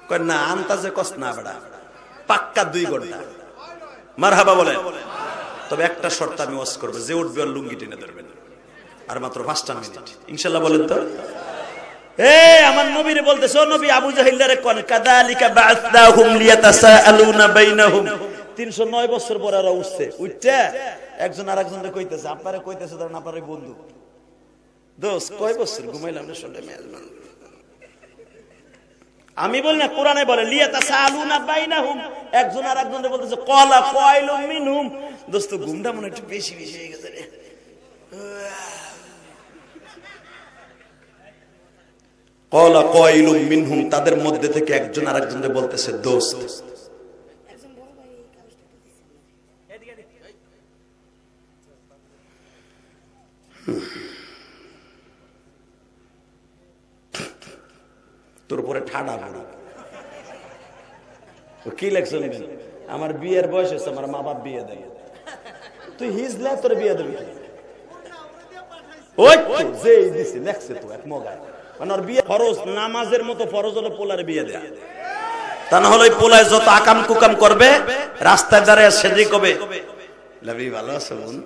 কয় না, আন্তাজে কষ্ট না বেড়া, পাক্কা 2 ঘন্টা। মারহাবা বলেন। তবে একটা শর্ত আমি ওয়াজ করব, যে উঠবে আর লুঙ্গি টেনে ধরবেন। আর মাত্র 5টা মিনিট ইনশাআল্লাহ, বলেন তো। আমার নবীরে বলতেছে, ও নবী, আবু জাহিলরে কোন কাযালিকা বা'আসনাহুম লিয়াতাসাআলুনা বাইনাহুম। 309 বছর পরে ওরা উঠছে। উঠছে একজন আরেকজনকে কইতেছে, আপনারে কইতেছে ধরেন আপনার ওই বন্ধু, দোস্ত কয় বছর ঘুমাইলাম রে শুনলে মেজমান। আমি বলি না, কোরআনে বলে লিয়াতাসাআলুনা বাইনাহুম। একজন আরেকজনকে বলতেছে ক্বালা কাইলুম মিনহুম, দোস্ত ঘুমটা মনে একটু বেশি বেশি হয়ে গেছে রে। ক্বালা কাইলুম মিনহুম, তাদের মধ্যে থেকে একজন আরেকজনকে বলতেছে দোস্ত। তোর উপরে ঠাডা ভাড়া কি লাগছে? আমার বিয়ের বয়স হয়েছে, আমার মা বাপ বিয়ে দেয়, তুই হিজলে তোর বিয়ে দেবি? ওই যেই দিছি লেখছে তো এক মগায়, মানে ওর বিয়ে ফরজ, নামাজের মতো ফরজ হলো পোলার বিয়ে দেয়া। তা না হলে ওই পোলায় যত আকাম কুকাম করবে, রাস্তায় দাঁড়ায় সেদিক কবে লাভি ভালো আছে বোন,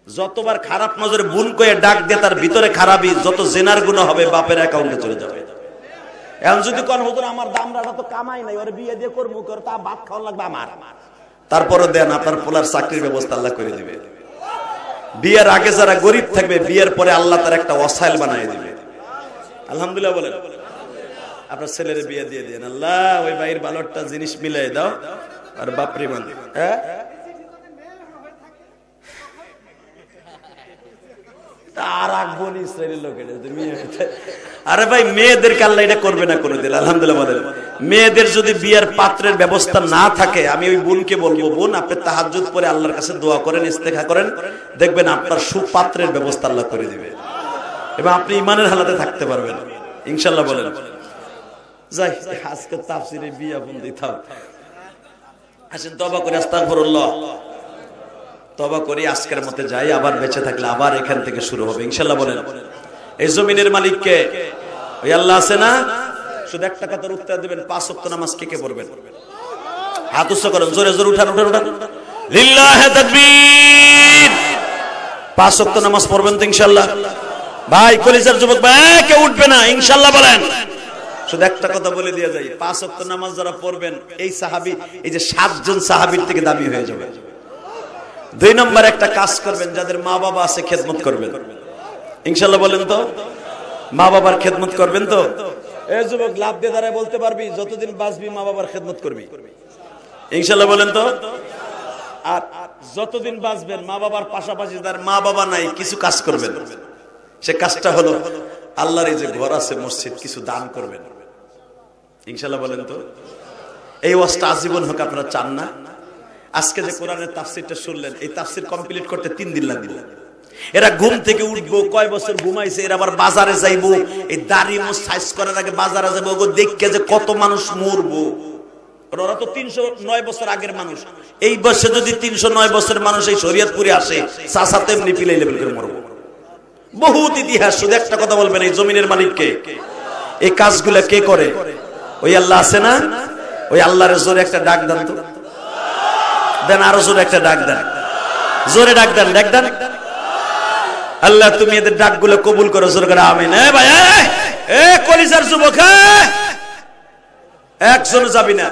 যতবার খারাপ নজরে বুন কয়ে ডাক দিয়ে তার ভিতরে খারাপই, যত জেনার গুনাহ হবে বাপের অ্যাকাউন্টে চলে যাবে। এখন যদি কোন হুজুর আমার দামরাটা তো কামাই নাই, ওর বিয়ে দিয়ে করবো, তা ভাত খাওয়া লাগবে আমার, তারপরও দেন, আপনার পোলার চাকরির ব্যবস্থা আল্লাহ করে দিবে। বিয়ের আগে যারা গরিব থাকবে, বিয়ের পরে আল্লাহ তার একটা ওয়াসাইল বানিয়ে দিবে। আলহামদুলিল্লাহ বলেন। আপনার ছেলের বিয়ে দিয়ে দেন, আল্লাহ ওই ভাইয়ের ভালো একটা জিনিস মিলাই দাও। আর বাপরে মানে আরে ভাই, মেয়েদেরকে আল্লাহ এটা করবে না কোনোদিন। আলহামদুলিল্লাহ বলেন। মেয়েদের যদি বিয়ের পাত্রের ব্যবস্থা না থাকে, আমি ওই বোনকে বলবো, বোন আপনি তাহাজ্জুদ পড়ে আল্লাহর কাছে দোয়া করেন, ইস্তেগফার করেন, দেখবেন আপনার সুপাত্রের ব্যবস্থা আল্লাহ করে দিবে এবং আপনি ইমানের হালাতে থাকতে পারবেন ইনশাআল্লাহ বলেন। যাই, আজকে তাফসীরে বিয়া বন্ধ থাক। আসেন তওবা করে, আস্তাগফিরুল্লাহ, তওবা করি, আজকের মতে যাই। আবার বেঁচে থাকলে আবার এখান থেকে শুরু হবে ইনশাআল্লাহ বলেন। এই জমিনের মালিক কে? ওই আল্লাহ আছে না? শুধু একটা কথার উত্তর দিবেন, 5 ওয়াক্ত নামাজ কে কে পড়বেন? হাত উচ্চ করেন, জোরে জোরে উঠান উঠান উঠান। লিল্লাহি তাকবীর। 5 ওয়াক্ত নামাজ পড়বেন তো ইনশাআল্লাহ? ভাই কলিজার যুবক ভাই, কেউ উঠবে না ইনশাআল্লাহ বলেন। শুধু একটা কথা বলে দিয়ে যাই, 5 ওয়াক্ত নামাজ যারা পড়বেন, এই সাহাবী, এই যে 7 জন সাহাবীর থেকে দামি হয়ে যাবে। 2 নম্বর একটা কাজ করবেন, যাদের মা বাবা আছে খেদমত করবেন ইনশাআল্লাহ বলেন তো। মা বাবার খেদমত করবেন তো? এই যুবক লাভ দিয়ে দাঁড়ায় বলতে পারবি, যতদিন বাঁচবি মা বাবার খেদমত করবি ইনশাআল্লাহ বলেন তো। আর যতদিন বাঁচবেন মা বাবার পাশাপাশি যার মা বাবা নাই, কিছু কাজ করবেন। সে কাজটা হলো, আল্লাহর এই যে ঘর আছে মসজিদ, কিছু দান করবেন ইনশাআল্লাহ বলেন তো। এই ওয়াজটা আজীবন হোক, আপনারা চান না? আজকে যে কোরআনের তাফসীরটা শুনলেন, এই তাফসীর কমপ্লিট করতে 3 দিন লাগবে। এরা ঘুম থেকে উঠবো, কয় বছর ঘুমাইছে, এরা আবার বাজারে যাইবো, এই দাড়ি মুছ সাইজ করার আগে বাজারে যাবো, ওগো দেখকে যে কত মানুষ মরবো। ওরা তো 309 বছর আগের মানুষ, এই বয়সে যদি 309 বছরের মানুষ এই শরীয়তপুরে আসে, চাচা তেমনি পিলাই লেভেল করে মরবো। বহুত ইতিহাস। শুধু একটা কথা বলবেন, এই জমিনের মালিক কে? এই কাজগুলা কে করে? ওই আল্লাহ আছে না? ওই আল্লাহর জোরে একটা ডাক দেন তো, দেন আরো জোরে একটা ডাক দেন, জোরে ডাক দেন, ডাক দেন। আল্লাহ তুমি এদের ডাকগুলো কবুল করো, জোরে করে আমিন। এ ভাই, এ কলিজার যুবক, একজন যাবি না,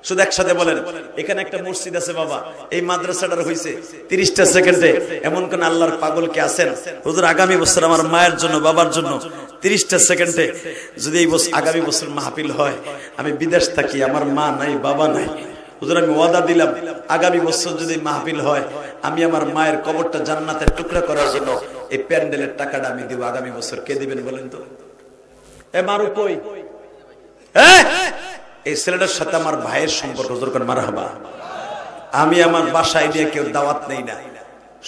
শুধু একসাথে বলেন। এখানে একটা মসজিদ আছে বাবা, এই মাদ্রাসাটার হইছে 30টা সেকেন্ডে। এমন কোন আল্লাহর পাগল কে আছেন? হুজুর আগামী বছর আমার মায়ের জন্য, বাবার জন্য 30টা সেকেন্ডে যদি এই বছর, আগামী বছর মাহফিল হয়, আমি বিদেশ থাকি, আমার মা নাই, বাবা নাই, হুজুর আমি ওয়াদা দিলাম, আগামী বছর যদি মাহফিল হয়, আমি আমার মায়ের কবরটা জান্নাতের টুকরা করার জন্য এই প্যান্ডেলের টাকাটা আমি দিব আগামী বছর। কে দিবেন বলেন তো? এ মারু কই? এই ছেলেটার সাথে আমার ভাইয়ের সম্পর্ক, হুজুর কোন মারহাবা। আমি আমার বাসায় নিয়ে কেউ দাওয়াত নেই না,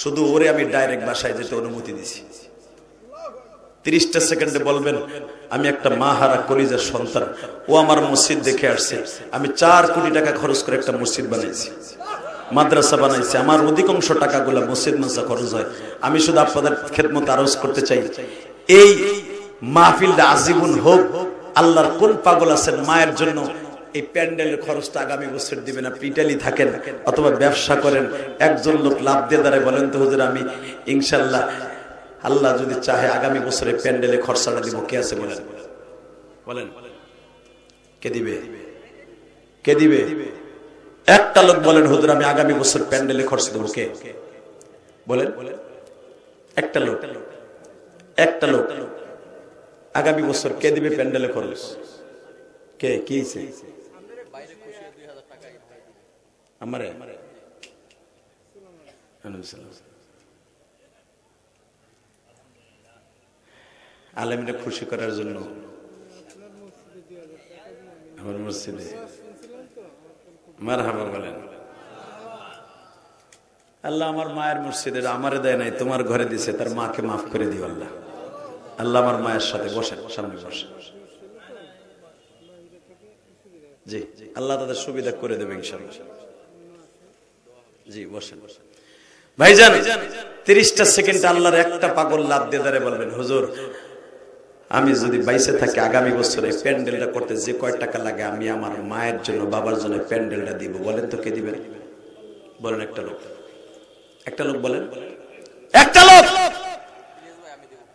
শুধু ওরে আমি ডাইরেক্ট বাসায় যেতে অনুমতি দিছি। 30টা সেকেন্ডে বলবেন, আমি একটা মা হারা কলিজার সন্তান, ও আমার মসজিদ দেখে আসছে, আমি 4 কোটি টাকা খরচ করে একটা মসজিদ বানাইছি, মাদ্রাসা বানাইছি, আমার অধিকাংশ টাকাগুলো মসজিদ মাদ্রাসা খরচ হয়। আমি শুধু আপনাদের খেদমত আরজ করতে চাই, এই মাহফিলটা আজীবন হোক। আল্লাহর কোন পাগল আছেন মায়ের জন্য এই প্যান্ডেলের খরচটা আগামী বছর দিবেন? আপনি ইটালি থাকেন অথবা ব্যবসা করেন, একজন লোক লাভ দিয়ে দাঁড়ায় বলেন তো, হুজুর আমি ইনশাল্লাহ আল্লাহ যদি চাহে আগামী বছরে প্যান্ডেলে খরচাটা দিব। কে আছে বলেন? বলেন কে দিবে? কে দিবে? একটা লোক বলেন, হুজুর আমি আগামী বছর প্যান্ডেলে খরচ দেবো। কে বলেন? একটা লোক, একটা লোক আগামী বছর কে দিবে প্যান্ডেলে খরচ? কে? কি হইছে? আমারে আলেমরে খুশি করার জন্য আমার মসজিদে মারহাবা বলেন। আল্লাহ আমার মায়ের মসজিদে আমারে দেয় নাই, তোমার ঘরে দিছে, তার মাকে মাফ করে দিও আল্লাহ। আল্লাহ আমার মায়ের সাথে বসেন, সামনে বসেন। জি, আল্লাহ তাদের সুবিধা করে দেবে ইনশাআল্লাহ। জি বসেন। ভাইজান 30টা সেকেন্ড আল্লাহর একটা পাগল লাভ দিয়ে দাঁড়িয়ে বলবেন, হুজুর আমি যদি বাইসে থাকি আগামী বছরে প্যান্ডেলটা করতে যে কয় টাকা লাগে, আমি আমার মায়ের জন্য, বাবার জন্য প্যান্ডেলটা দিব। বলেন তো কে দিবেন? বলেন একটা লোক, একটা লোক বলেন, একটা লোক।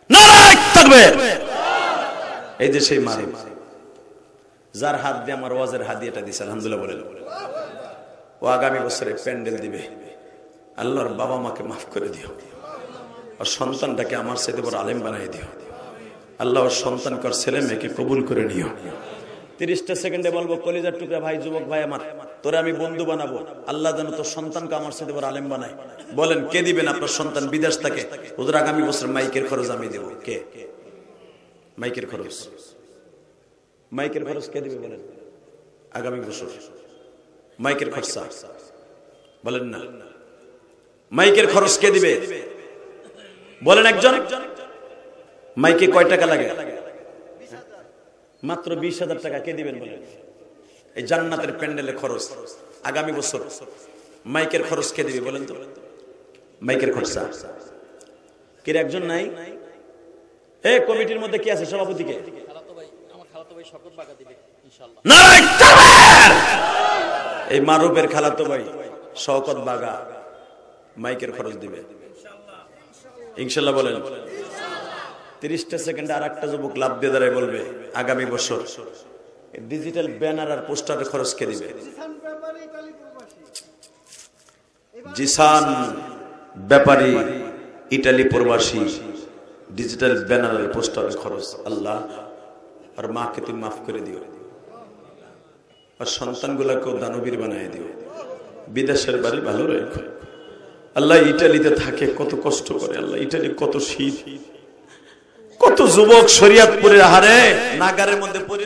নারায়ে তাকবীর। এই যে সেই মালিক যার হাত দিয়ে আমার ওয়াজের হাদিয়াটা দিছে, আলহামদুলিল্লাহ বলেন। ও আগামী বছরে প্যান্ডেল দিবে, আল্লাহর বাবা মাকে মাফ করে দিও, আর সন্তানটাকে আমার সাথে বড় আলেম বানাই দিও আল্লাহ, ওর সন্তানকে ওর ছেলে মেয়েকে কবুল করে নিও। 30টা সেকেন্ডে বলবো, কলিজার টুকরা ভাই, যুবক ভাই আমার, তোরে আমি বন্ধু বানাবো, আল্লাহ যেন তোর সন্তানকে আমার সাথে বড় আলেম বানায়। বলেন কে দিবেন? আপনার সন্তান বিদেশ থাকে, ওদের আগামী বছর মাইকের খরচ আমি দেবো। কে? মাইকের খরচ, মাইকের খরচ কে দিবে বলেন? আগামী বছর মাইকের খরচা বলেন না, মাইকের খরচ কে দিবে বলেন একজন? মাইকে কয় টাকা লাগে? মাত্র 20,000 টাকা। কে দিবেন বলেন? এই জান্নাতের প্যান্ডেলের খরচ আগামী বছর মাইকের খরচ কে দিবে বলেন তো? মাইকের খরচা কে? একজন নাই? এই কমিটির মধ্যে কি আছে? সভাপতি কে? এই মারুফের খালাতো ভাই শওকত বাগা মাইকের খরচ দিবে ইনশাল্লাহ। বলেন 30টা সেকেন্ডে আর একটা যুবক লাভ দিয়ে দাঁড়ায় বলবে, আগামী বছর ডিজিটাল ব্যানার আর পোস্টারের খরচ কে দিবে? জিসান ব্যাপারী ইটালি প্রবাসী, ডিজিটাল ব্যানার আর পোস্টারের খরচ আল্লাহ আর মাকে তুমি মাফ করে দিও, আর সন্তানগুলাকেও দানবীর বানায় দিও, বিদেশের বাড়ি ভালো রেখো আল্লাহ। ইটালিতে থাকে, কত কষ্ট করে আল্লাহ, ইটালি কত শীত, কত যুবক শরিয়াতপুরের হারে নাগারের মধ্যে পড়ে